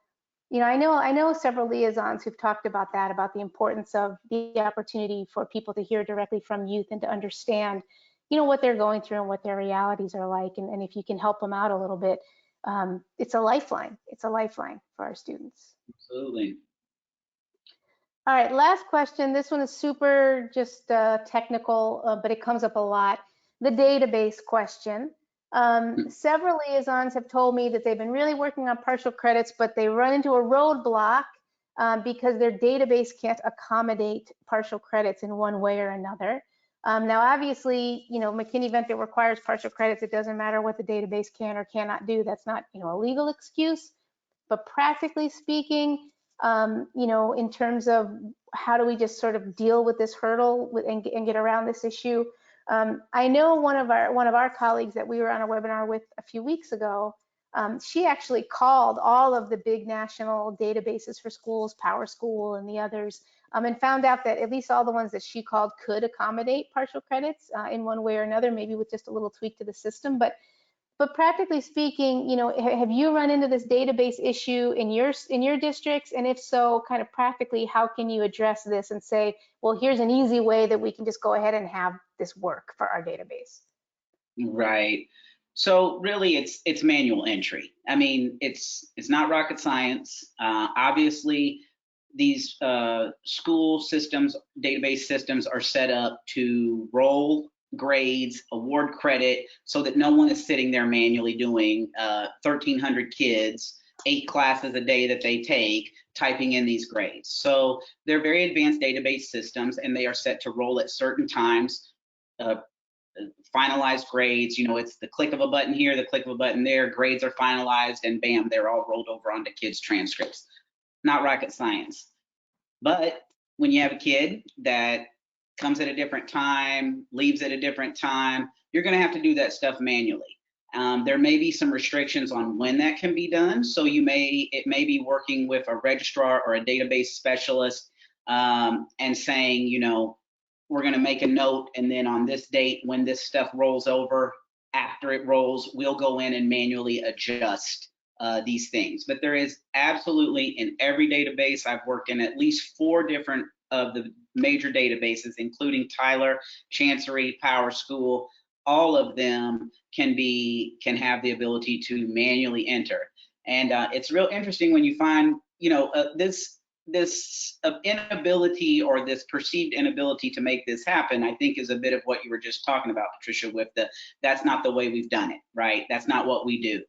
I know several liaisons who've talked about that, about the importance of the opportunity for people to hear directly from youth and to understand, what they're going through and what their realities are like. And if you can help them out a little bit, it's a lifeline. It's a lifeline for our students. Absolutely. All right, last question. This one is super just technical, but it comes up a lot. The database question. Several liaisons have told me that they've been really working on partial credits, but they run into a roadblock because their database can't accommodate partial credits in one way or another. Now, obviously, McKinney-Vento requires partial credits. It doesn't matter what the database can or cannot do. That's not, a legal excuse. But practically speaking, in terms of how do we just sort of deal with this hurdle and get around this issue, I know one of our colleagues that we were on a webinar with a few weeks ago, she actually called all of the big national databases for schools, PowerSchool and the others, and found out that at least all the ones that she called could accommodate partial credits in one way or another, maybe with just a little tweak to the system. But practically speaking, have you run into this database issue in your districts? And if so, kind of practically, how can you address this and say, well, here's an easy way that we can just go ahead and have this work for our database? Right. So really, it's manual entry. I mean, it's not rocket science. Obviously, these school systems, database systems are set up to roll grades, award credit, so that no one is sitting there manually doing 1,300 kids, 8 classes a day that they take, typing in these grades. So they're very advanced database systems, and they are set to roll at certain times finalized grades. You know, it's the click of a button here, the click of a button there, grades are finalized, and bam, they're all rolled over onto kids' transcripts. Not rocket science. But when you have a kid that comes at a different time, leaves at a different time, you're going to have to do that stuff manually. There may be some restrictions on when that can be done. So it may be working with a registrar or a database specialist and saying, you know, we're going to make a note, and then on this date, when this stuff rolls over, after it rolls, we'll go in and manually adjust these things. But there is absolutely, in every database, I've worked in at least 4 different of the major databases, including Tyler, Chancery, Power School. All of them can have the ability to manually enter. And it's real interesting when you find, you know, this inability, or this perceived inability to make this happen, I think is a bit of what you were just talking about, Patricia, with that's not the way we've done it, right? That's not what we do.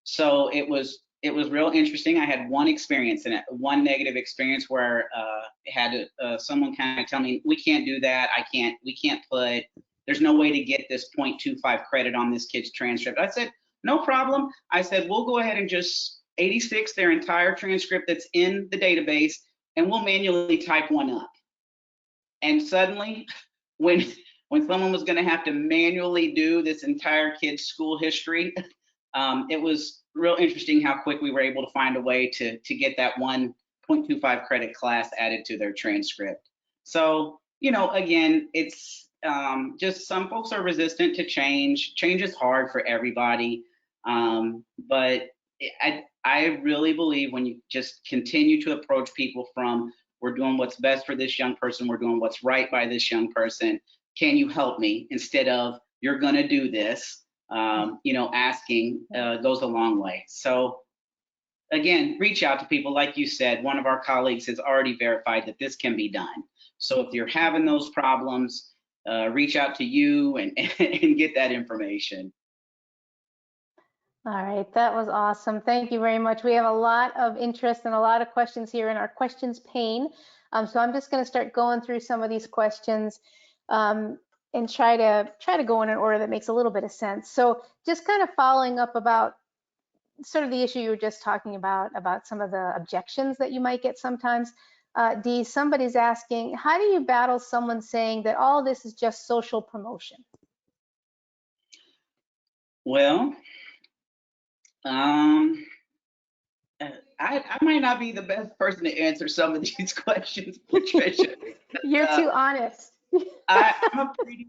So it was real interesting. I had one experience, and one negative experience, where had someone kind of tell me, we can't do that. We can't put, there's no way to get this 0.25 credit on this kid's transcript. I said, no problem. I said, we'll go ahead and just 86 their entire transcript that's in the database, and we'll manually type one up. And suddenly, when someone was going to have to manually do this entire kid's school history, it was real interesting how quick we were able to find a way to get that 1.25 credit class added to their transcript. So, you know, again, it's just some folks are resistant to change. Change is hard for everybody. But I really believe when you just continue to approach people from, we're doing what's best for this young person, we're doing what's right by this young person, can you help me, instead of, you're going to do this, you know, asking goes a long way. So again, reach out to people. Like you said, one of our colleagues has already verified that this can be done. So if you're having those problems, reach out to you and get that information. All right, that was awesome. Thank you very much. We have a lot of interest and a lot of questions here in our questions pane. So I'm just going to start going through some of these questions and try to go in an order that makes a little bit of sense. So just kind of following up about sort of the issue you were just talking about some of the objections that you might get sometimes. Dee, somebody's asking, how do you battle someone saying that all this is just social promotion? Well, I might not be the best person to answer some of these questions, Patricia. You're too honest. I'm a pretty,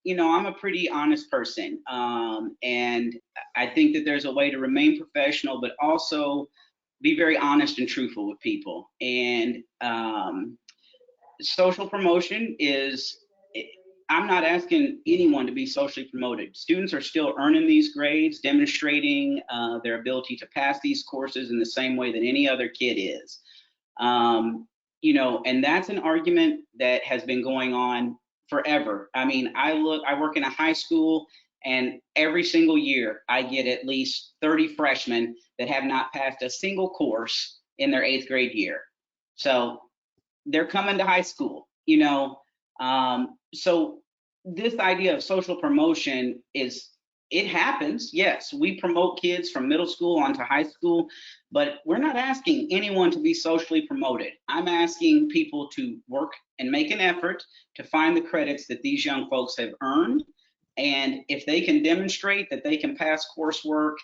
you know, I'm a pretty honest person, and I think that there's a way to remain professional, but also be very honest and truthful with people. And social promotion is, I'm not asking anyone to be socially promoted. Students are still earning these grades, demonstrating their ability to pass these courses in the same way that any other kid is. You know, and that's an argument that has been going on forever. I mean, I work in a high school, and every single year I get at least 30 freshmen that have not passed a single course in their 8th grade year. So they're coming to high school, you know. So this idea of social promotion it happens. Yes, we promote kids from middle school onto high school, but we're not asking anyone to be socially promoted. I'm asking people to work and make an effort to find the credits that these young folks have earned. And if they can demonstrate that they can pass coursework,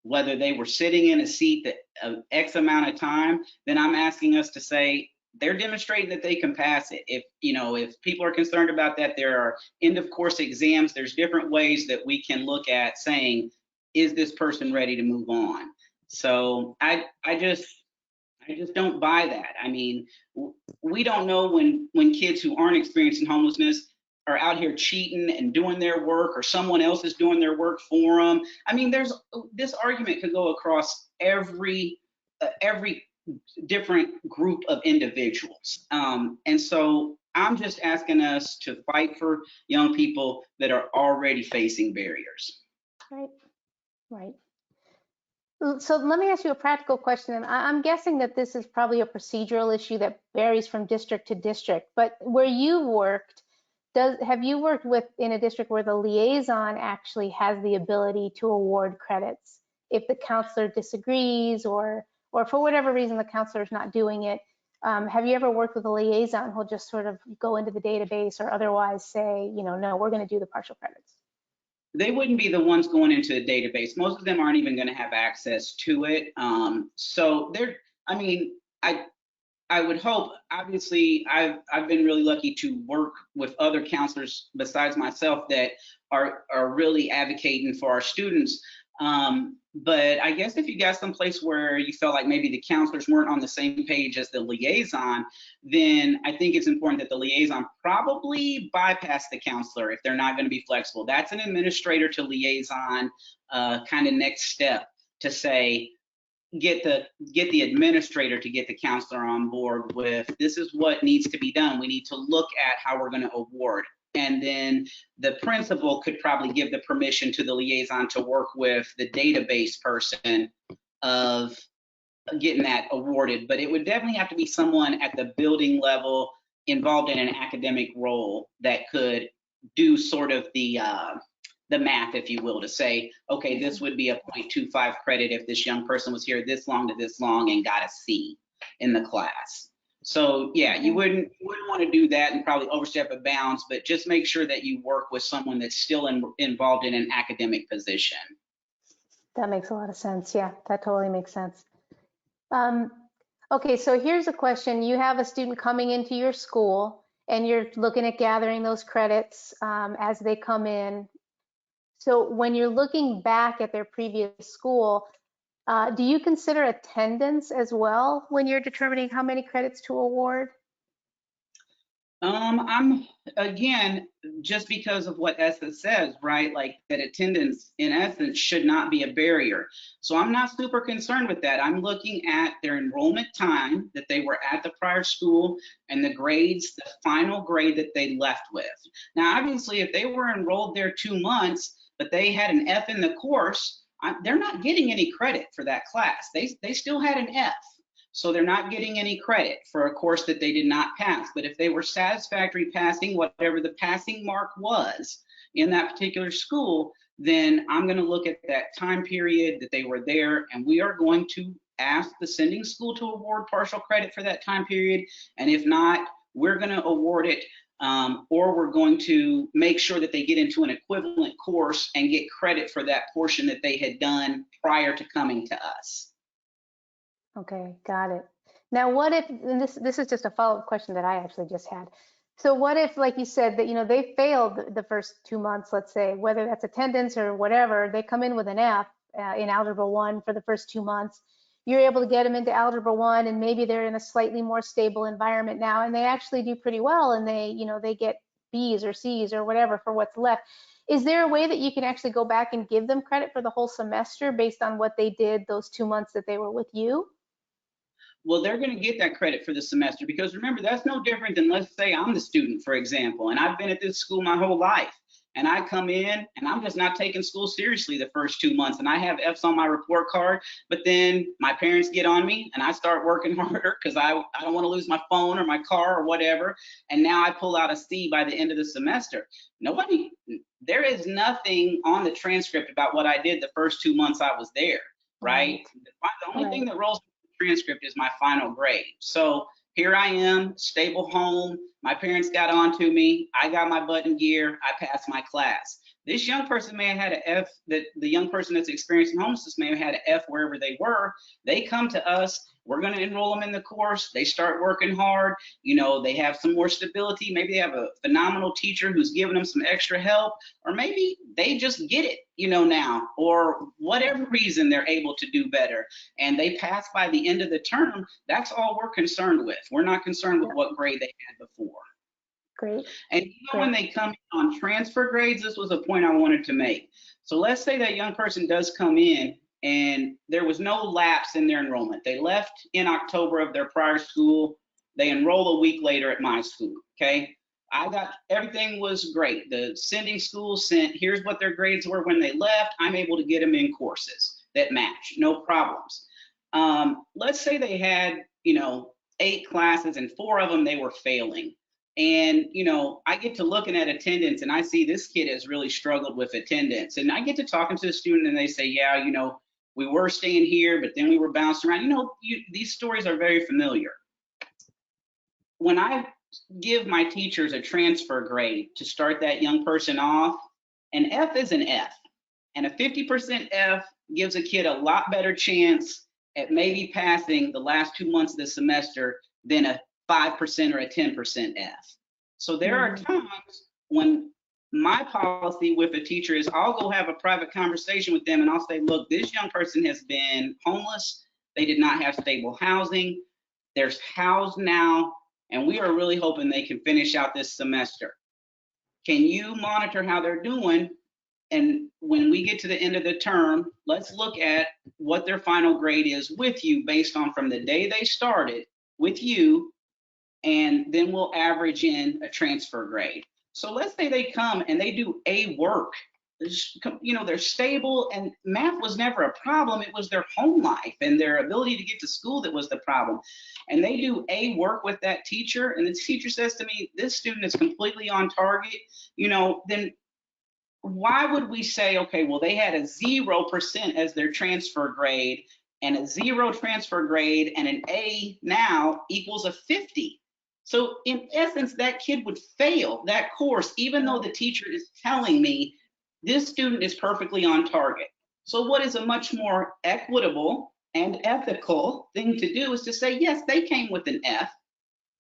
whether they were sitting in a seat that X amount of time, then I'm asking us to say, they're demonstrating that they can pass it. If, you know, if people are concerned about that, there are end of course exams. There's different ways that we can look at saying, is this person ready to move on? So I just don't buy that. I mean, we don't know when kids who aren't experiencing homelessness are out here cheating and doing their work, or someone else is doing their work for them. I mean, this argument could go across every different group of individuals. And so I'm just asking us to fight for young people that are already facing barriers. Right, right. So let me ask you a practical question. And I'm guessing that this is probably a procedural issue that varies from district to district, but where you worked, have you worked in a district where the liaison actually has the ability to award credits if the counselor disagrees or for whatever reason the counselor is not doing it? Have you ever worked with a liaison who'll just sort of go into the database or otherwise say, no, we're going to do the partial credits? They wouldn't be the ones going into the database. Most of them aren't even going to have access to it. So I mean, I would hope, obviously, I've been really lucky to work with other counselors besides myself that are really advocating for our students. But I guess if you got someplace where you felt like maybe the counselors weren't on the same page as the liaison, then I think it's important that the liaison probably bypass the counselor if they're not going to be flexible. That's an administrator to liaison kind of next step to say, get the administrator to get the counselor on board with, this is what needs to be done. We need to look at how we're going to award. And then the principal could probably give the permission to the liaison to work with the database person of getting that awarded. But it would definitely have to be someone at the building level involved in an academic role that could do sort of the math, if you will, to say, okay, this would be a 0.25 credit if this young person was here this long to this long and got a C in the class. So yeah, you wouldn't want to do that and probably overstep a bounds, but just make sure that you work with someone that's still involved in an academic position. That makes a lot of sense. Yeah, that totally makes sense. Okay, so here's a question. You have a student coming into your school and you're looking at gathering those credits as they come in. So when you're looking back at their previous school, do you consider attendance as well when you're determining how many credits to award? I'm, again, just because of what ESSA says, right? Like that attendance in essence should not be a barrier. So I'm not super concerned with that. I'm looking at their enrollment time that they were at the prior school and the grades, the final grade that they left with. Now, obviously, if they were enrolled there 2 months, but they had an F in the course, they're not getting any credit for that class. They still had an F. So they're not getting any credit for a course that they did not pass. But if they were satisfactory passing whatever the passing mark was in that particular school, then I'm going to look at that time period that they were there, and we are going to ask the sending school to award partial credit for that time period. And if not, we're going to award it, or we're going to make sure that they get into an equivalent course and get credit for that portion that they had done prior to coming to us. Okay, got it. Now, what if, and this is just a follow-up question that I actually just had. So what if, like you said, that they failed the first 2 months, let's say, whether that's attendance or whatever, they come in with an F in Algebra 1 for the first 2 months. You're able to get them into Algebra 1, and maybe they're in a slightly more stable environment now, and they actually do pretty well, and they get B's or C's or whatever for what's left. Is there a way that you can actually go back and give them credit for the whole semester based on what they did those 2 months that they were with you? Well, they're going to get that credit for the semester, because remember, that's no different than, let's say I'm the student, for example, and I've been at this school my whole life, and I come in and I'm just not taking school seriously the first 2 months, and I have F's on my report card, but then my parents get on me and I start working harder because I don't want to lose my phone or my car or whatever, and now I pull out a C by the end of the semester. There is nothing on the transcript about what I did the first 2 months I was there, right? The only thing that rolls transcript is my final grade. So here I am, stable home. My parents got on to me. I got my butt in gear. I passed my class. This young person may have had an F, the young person that's experiencing homelessness may have had an F wherever they were. They come to us. We're going to enroll them in the course. They start working hard. They have some more stability. Maybe they have a phenomenal teacher who's giving them some extra help, or maybe they just get it, now, or whatever reason they're able to do better and they pass by the end of the term. That's all we're concerned with. We're not concerned with what grade they had before. Great. And even when they come in on transfer grades, this was a point I wanted to make. So let's say that young person does come in and there was no lapse in their enrollment. They left in October of their prior school. They enroll a week later at my school, okay? Everything was great. The sending school sent, here's what their grades were when they left. I'm able to get them in courses that match, no problems. Let's say they had, 8 classes and 4 of them they were failing. And, you know, I get to looking at attendance and I see this kid has really struggled with attendance. And I get to talking to the student and they say, yeah, you know, we were staying here, but then we were bouncing around. You know, these stories are very familiar. When I give my teachers a transfer grade to start that young person off, an F is an F. And a 50% F gives a kid a lot better chance at maybe passing the last 2 months of the semester than a 5% or a 10% F. So there are times when my policy with a teacher is I'll go have a private conversation with them and I'll say, look, this young person has been homeless. They did not have stable housing. They're housed now, and we are really hoping they can finish out this semester. Can you monitor how they're doing? And when we get to the end of the term, let's look at what their final grade is with you based on from the day they started with you, and then we'll average in a transfer grade. So let's say they come and they do A work. You know, they're stable and math was never a problem. It was their home life and their ability to get to school that was the problem. And they do A work with that teacher, and the teacher says to me, this student is completely on target, you know, then why would we say, okay, well, they had a 0% as their transfer grade, and a 0 transfer grade and an A now equals a 50. So in essence, that kid would fail that course, even though the teacher is telling me this student is perfectly on target. So what is a much more equitable and ethical thing to do is to say, yes, they came with an F.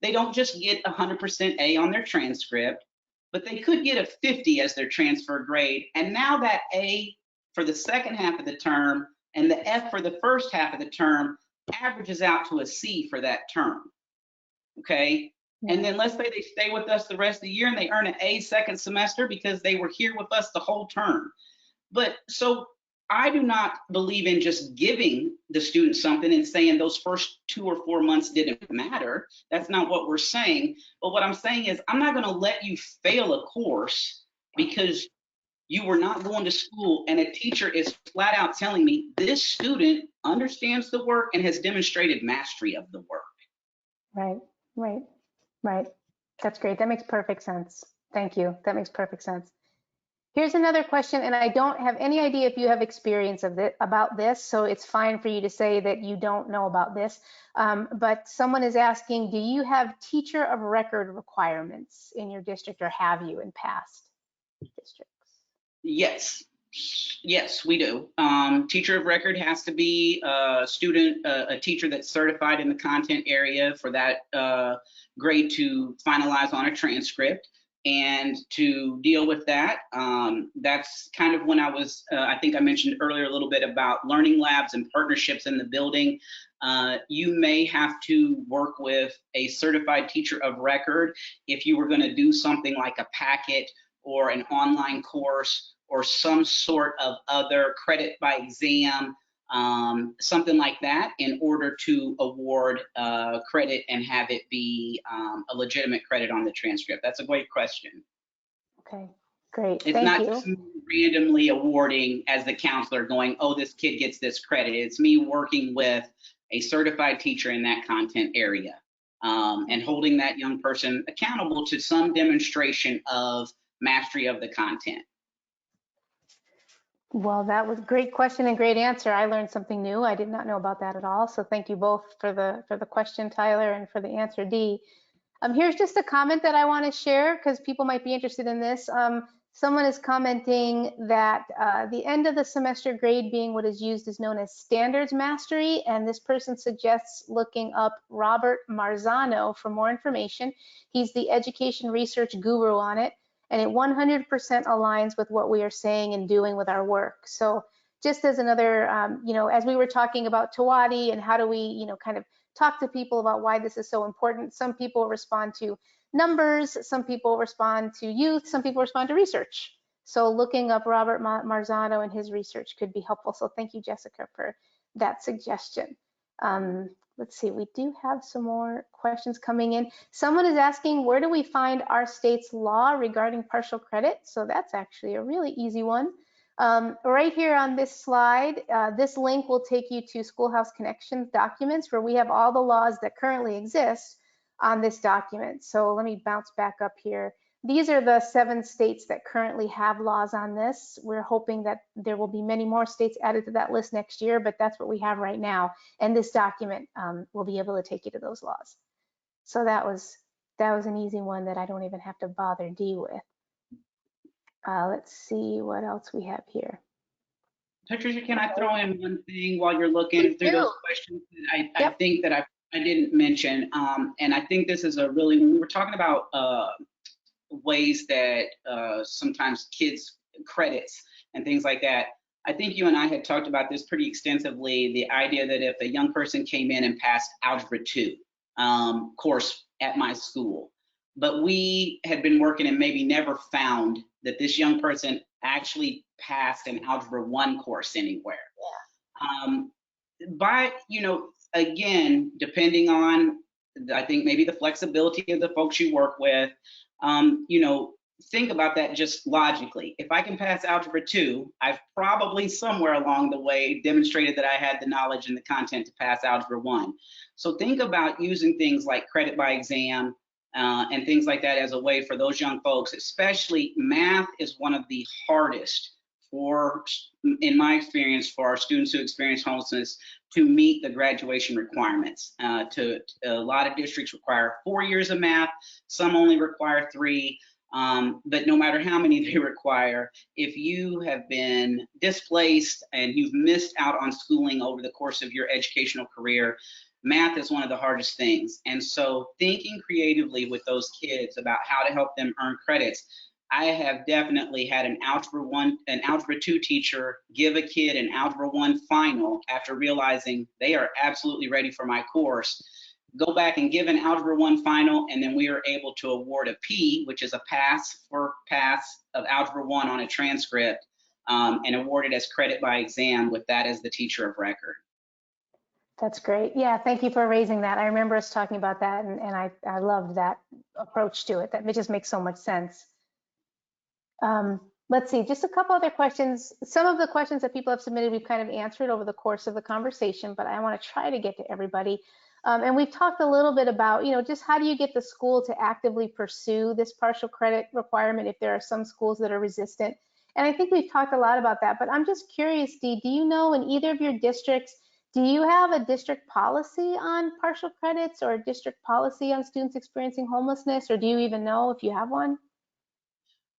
They don't just get 100% A on their transcript, but they could get a 50 as their transfer grade. And now that A for the second half of the term and the F for the first half of the term averages out to a C for that term, okay? And then let's say they stay with us the rest of the year and they earn an A second semester because they were here with us the whole term. But so I do not believe in just giving the student something and saying those first 2 or 4 months didn't matter. That's not what we're saying. But what I'm saying is I'm not going to let you fail a course because you were not going to school and a teacher is flat out telling me this student understands the work and has demonstrated mastery of the work. Right. That's great. That makes perfect sense. Thank you. That makes perfect sense. Here's another question, and I don't have any idea if you have experience about this, so it's fine for you to say that you don't know about this. But someone is asking, do you have teacher of record requirements in your district, or have you in past districts? Yes, we do. Teacher of record has to be a teacher that's certified in the content area for that grade to finalize on a transcript. And to deal with that, that's kind of when I think I mentioned earlier a little bit about learning labs and partnerships in the building. You may have to work with a certified teacher of record if you were going to do something like a packet or an online course or some sort of other credit by exam, something like that, in order to award credit and have it be a legitimate credit on the transcript. That's a great question. Okay, great. It's Thank you. Not just randomly awarding as the counselor going, oh, this kid gets this credit. It's me working with a certified teacher in that content area and holding that young person accountable to some demonstration of mastery of the content. Well, that was a great question and great answer. I learned something new. I did not know about that at all. So thank you both for the question, Tyler, and for the answer, Dee. Here's just a comment that I want to share because people might be interested in this. Someone is commenting that the end of the semester grade being what is used is known as standards mastery, and this person suggests looking up Robert Marzano for more information. He's the education research guru on it, and it 100% aligns with what we are saying and doing with our work. So just as another, as we were talking about Tawadi and how do we, kind of talk to people about why this is so important, some people respond to numbers, some people respond to youth, some people respond to research. So looking up Robert Marzano and his research could be helpful. So thank you, Jessica, for that suggestion. Let's see, we do have some more questions coming in. Someone is asking, where do we find our state's law regarding partial credit? So that's actually a really easy one. Right here on this slide, this link will take you to Schoolhouse Connections documents where we have all the laws that currently exist on this document. So let me bounce back up here. These are the 7 states that currently have laws on this. We're hoping that there will be many more states added to that list next year, but that's what we have right now. And this document will be able to take you to those laws. So that was an easy one that I don't even have to bother D with. Let's see what else we have here. Patricia, can I throw in one thing while you're looking through those questions that I think that I didn't mention? And I think this is a really, when we were talking about ways that sometimes kids credits and things like that, I think you and I had talked about this pretty extensively, the idea that if a young person came in and passed Algebra 2 course at my school, but we had been working and maybe never found that this young person actually passed an Algebra 1 course anywhere. But, you know, again, depending on, I think maybe the flexibility of the folks you work with, you know, think about that just logically. If I can pass Algebra 2, I've probably somewhere along the way demonstrated that I had the knowledge and the content to pass Algebra 1. So think about using things like credit by exam and things like that as a way for those young folks, especially math is one of the hardest for, in my experience, for our students who experience homelessness to meet the graduation requirements. A lot of districts require 4 years of math, some only require 3. But no matter how many they require, if you have been displaced and you've missed out on schooling over the course of your educational career, math is one of the hardest things. And so thinking creatively with those kids about how to help them earn credits, I have definitely had an Algebra 2 teacher give a kid an Algebra 1 final after realizing they are absolutely ready for my course, go back and give an Algebra 1 final, and then we are able to award a P, which is a pass of Algebra 1 on a transcript, and award it as credit by exam with that as the teacher of record. That's great. Yeah, thank you for raising that. I remember us talking about that, and I loved that approach to it. That just makes so much sense. Let's see, just a couple other questions. Some of the questions that people have submitted, we've kind of answered over the course of the conversation, but I want to try to get to everybody. And we've talked a little bit about, you know, just how do you get the school to actively pursue this partial credit requirement if there are some schools that are resistant. And I think we've talked a lot about that, but I'm just curious, Dee, do you know in either of your districts, do you have a district policy on partial credits or a district policy on students experiencing homelessness, or do you even know if you have one?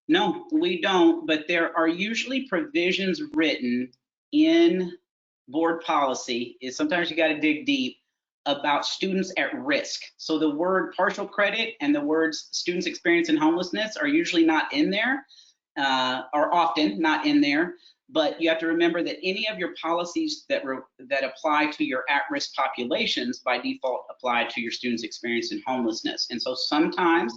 No, we don't, but there are usually provisions written in board policy. Sometimes you got to dig deep about students at risk. So the word partial credit and the words students experiencing homelessness are usually not in there, or often not in there. But you have to remember that any of your policies that apply to your at-risk populations by default apply to your students experiencing homelessness. And so sometimes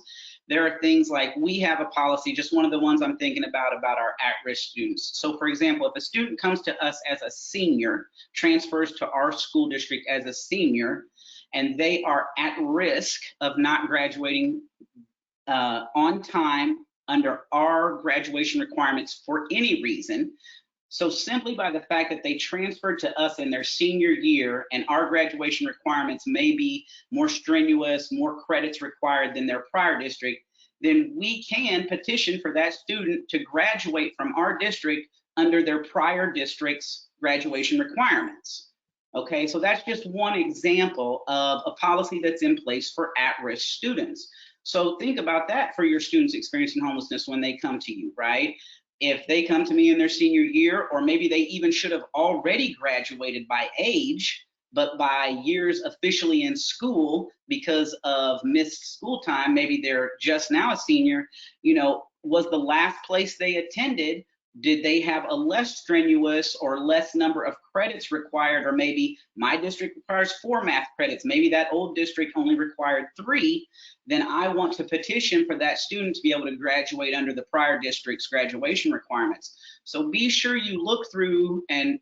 there are things like, we have a policy, just one of the ones I'm thinking about our at-risk students. So for example, if a student comes to us as a senior, transfers to our school district as a senior, and they are at risk of not graduating on time under our graduation requirements for any reason, so simply by the fact that they transferred to us in their senior year and our graduation requirements may be more strenuous, more credits required than their prior district, then we can petition for that student to graduate from our district under their prior district's graduation requirements. Okay, so that's just one example of a policy that's in place for at-risk students. So think about that for your students experiencing homelessness when they come to you, right? If they come to me in their senior year, or maybe they even should have already graduated by age, but by years officially in school because of missed school time, maybe they're just now a senior, you know, was the last place they attended, did they have a less strenuous or less number of credits required? Or maybe my district requires 4 math credits, maybe that old district only required 3, then I want to petition for that student to be able to graduate under the prior district's graduation requirements. So be sure you look through and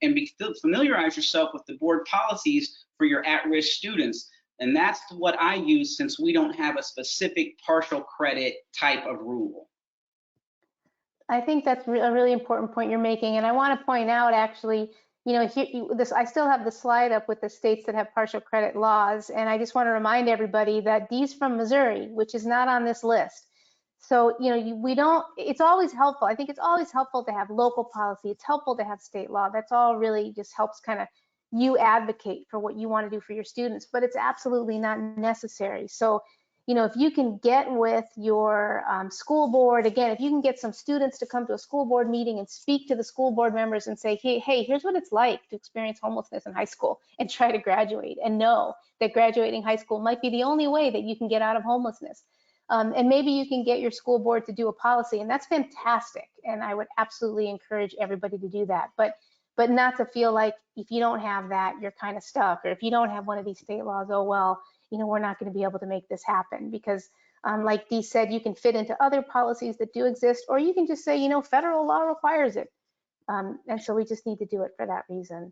familiarize yourself with the board policies for your at-risk students. And that's what I use, since we don't have a specific partial credit type of rule. I think that's a really important point you're making. And I want to point out, actually, you know, I still have the slide up with the states that have partial credit laws, and I just want to remind everybody that Dee's from Missouri, which is not on this list. So, you know, we don't, it's always helpful. I think it's always helpful to have local policy. It's helpful to have state law. That's all really just helps kind of you advocate for what you want to do for your students, but it's absolutely not necessary. So, you know, if you can get with your school board, again, if you can get some students to come to a school board meeting and speak to the school board members and say, hey, here's what it's like to experience homelessness in high school and try to graduate, and know that graduating high school might be the only way that you can get out of homelessness. And maybe you can get your school board to do a policy, and that's fantastic. And I would absolutely encourage everybody to do that. But not to feel like if you don't have that, you're kind of stuck, or if you don't have one of these state laws, oh, well, you know, we're not going to be able to make this happen. Because like Dee said, you can fit into other policies that do exist, or you can just say, you know, federal law requires it. And so we just need to do it for that reason,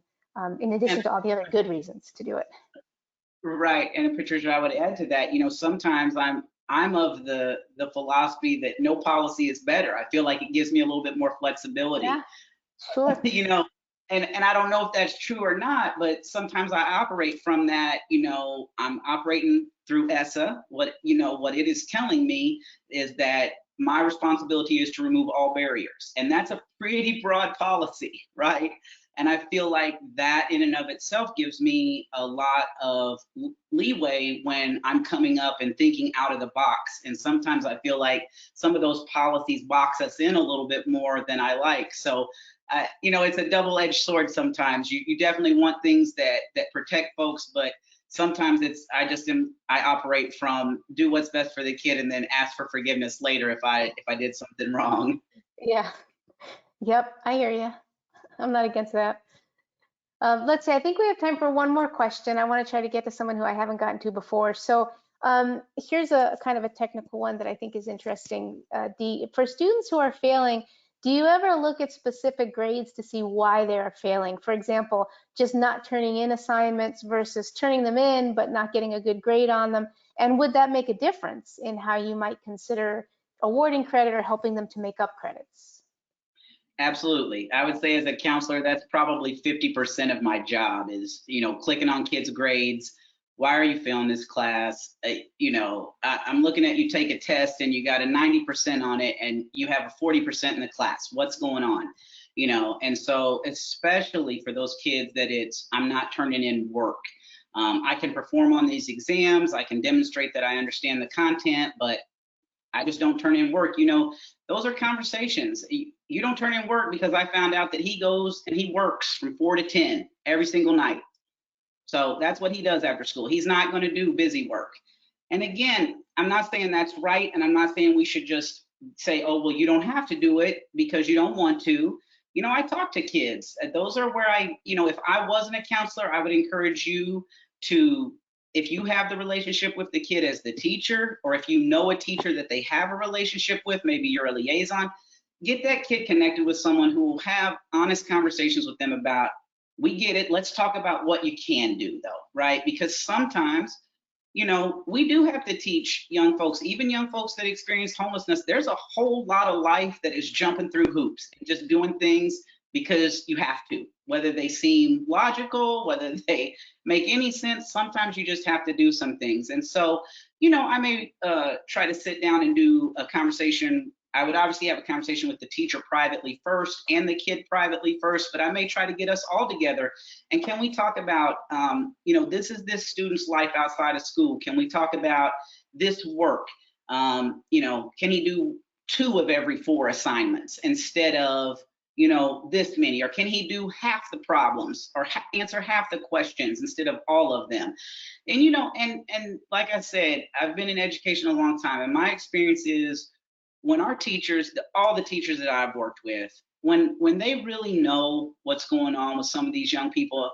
in addition to all the other good reasons to do it. Right. And Patricia, I would add to that, you know, sometimes I'm of the philosophy that no policy is better. I feel like it gives me a little bit more flexibility. Yeah, sure. You know, and I don't know if that's true or not, but sometimes I operate from that, you know, I'm operating through ESSA. What it is telling me is that my responsibility is to remove all barriers. And that's a pretty broad policy, right? And I feel like that in and of itself gives me a lot of leeway when I'm coming up and thinking out of the box. And sometimes I feel like some of those policies box us in a little bit more than I like. So, you know, it's a double-edged sword sometimes. You definitely want things that protect folks, but sometimes I operate from do what's best for the kid and then ask for forgiveness later if I did something wrong. Yeah. Yep, I hear you. I'm not against that. Let's see, I think we have time for one more question. I want to try to get to someone who I haven't gotten to before. So here's a kind of a technical one that I think is interesting. For students who are failing, do you ever look at specific grades to see why they're failing? For example, just not turning in assignments versus turning them in but not getting a good grade on them. And would that make a difference in how you might consider awarding credit or helping them to make up credits? Absolutely. I would say as a counselor, that's probably 50% of my job is, you know, clicking on kids' grades. Why are you failing this class? You know, I'm looking at you take a test and you got a 90% on it and you have a 40% in the class. What's going on? You know, and so especially for those kids that I'm not turning in work. I can perform on these exams. I can demonstrate that I understand the content, but I just don't turn in work. You know, those are conversations. You don't turn in work because I found out that he goes and he works from 4 to 10 every single night. So that's what he does after school. He's not going to do busy work. And again, I'm not saying that's right. And I'm not saying we should just say, oh, well, you don't have to do it because you don't want to. You know, I talk to kids. Those are where you know, if I wasn't a counselor, I would encourage you to, if you have the relationship with the kid as the teacher, or if you know a teacher that they have a relationship with, maybe you're a liaison, get that kid connected with someone who will have honest conversations with them about, we get it, let's talk about what you can do though, right? Because sometimes, you know, we do have to teach young folks, even young folks that experience homelessness, there's a whole lot of life that is jumping through hoops and just doing things because you have to, whether they seem logical, whether they make any sense. Sometimes you just have to do some things. And so, you know, I may try to sit down and do a conversation. I would obviously have a conversation with the teacher privately first and the kid privately first, but I may try to get us all together. And can we talk about, you know, this is this student's life outside of school. Can we talk about this work? You know, can he do 2 of every 4 assignments instead of, you know, this many? Or can he do half the problems or answer half the questions instead of all of them? And, you know, and like I said, I've been in education a long time, and my experience is when our teachers, all the teachers that I've worked with, when they really know what's going on with some of these young people,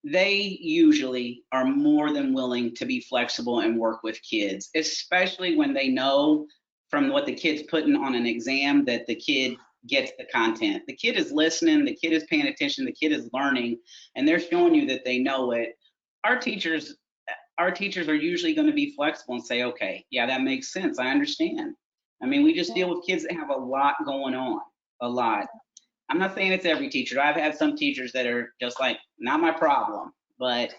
they usually are more than willing to be flexible and work with kids, especially when they know from what the kid's putting on an exam that the kid gets the content. The kid is listening, the kid is paying attention, the kid is learning, and they're showing you that they know it. Our teachers are usually going to be flexible and say, okay, yeah, that makes sense. I understand. I mean, we just deal with kids that have a lot going on, a lot. I'm not saying it's every teacher. I've had some teachers that are just like, not my problem, but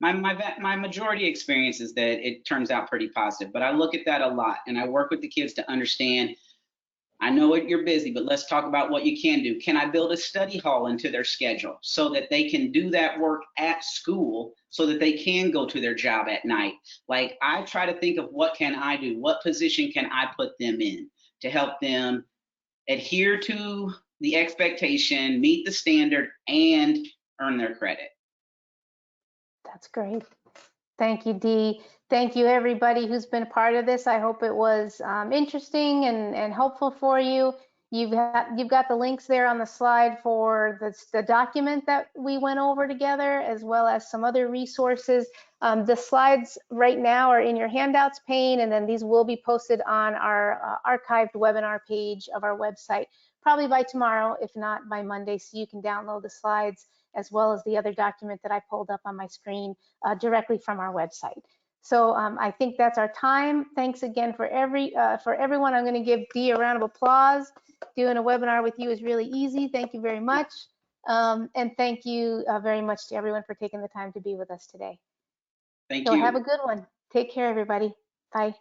my majority experience is that it turns out pretty positive. But I look at that a lot, and I work with the kids to understand, I know you're busy, but let's talk about what you can do. Can I build a study hall into their schedule so that they can do that work at school so that they can go to their job at night? Like, I try to think of what can I do? What position can I put them in to help them adhere to the expectation, meet the standard, and earn their credit? That's great. Thank you, Dee. Thank you, everybody who's been a part of this. I hope it was interesting and helpful for you. You've got the links there on the slide for the document that we went over together, as well as some other resources. The slides right now are in your handouts pane, and then these will be posted on our archived webinar page of our website, probably by tomorrow, if not by Monday, so you can download the slides as well as the other document that I pulled up on my screen directly from our website. So I think that's our time. Thanks again for everyone. I'm going to give Dee a round of applause. Doing a webinar with you is really easy. Thank you very much. And thank you very much to everyone for taking the time to be with us today. Thank So you. have a good one. Take care, everybody. Bye.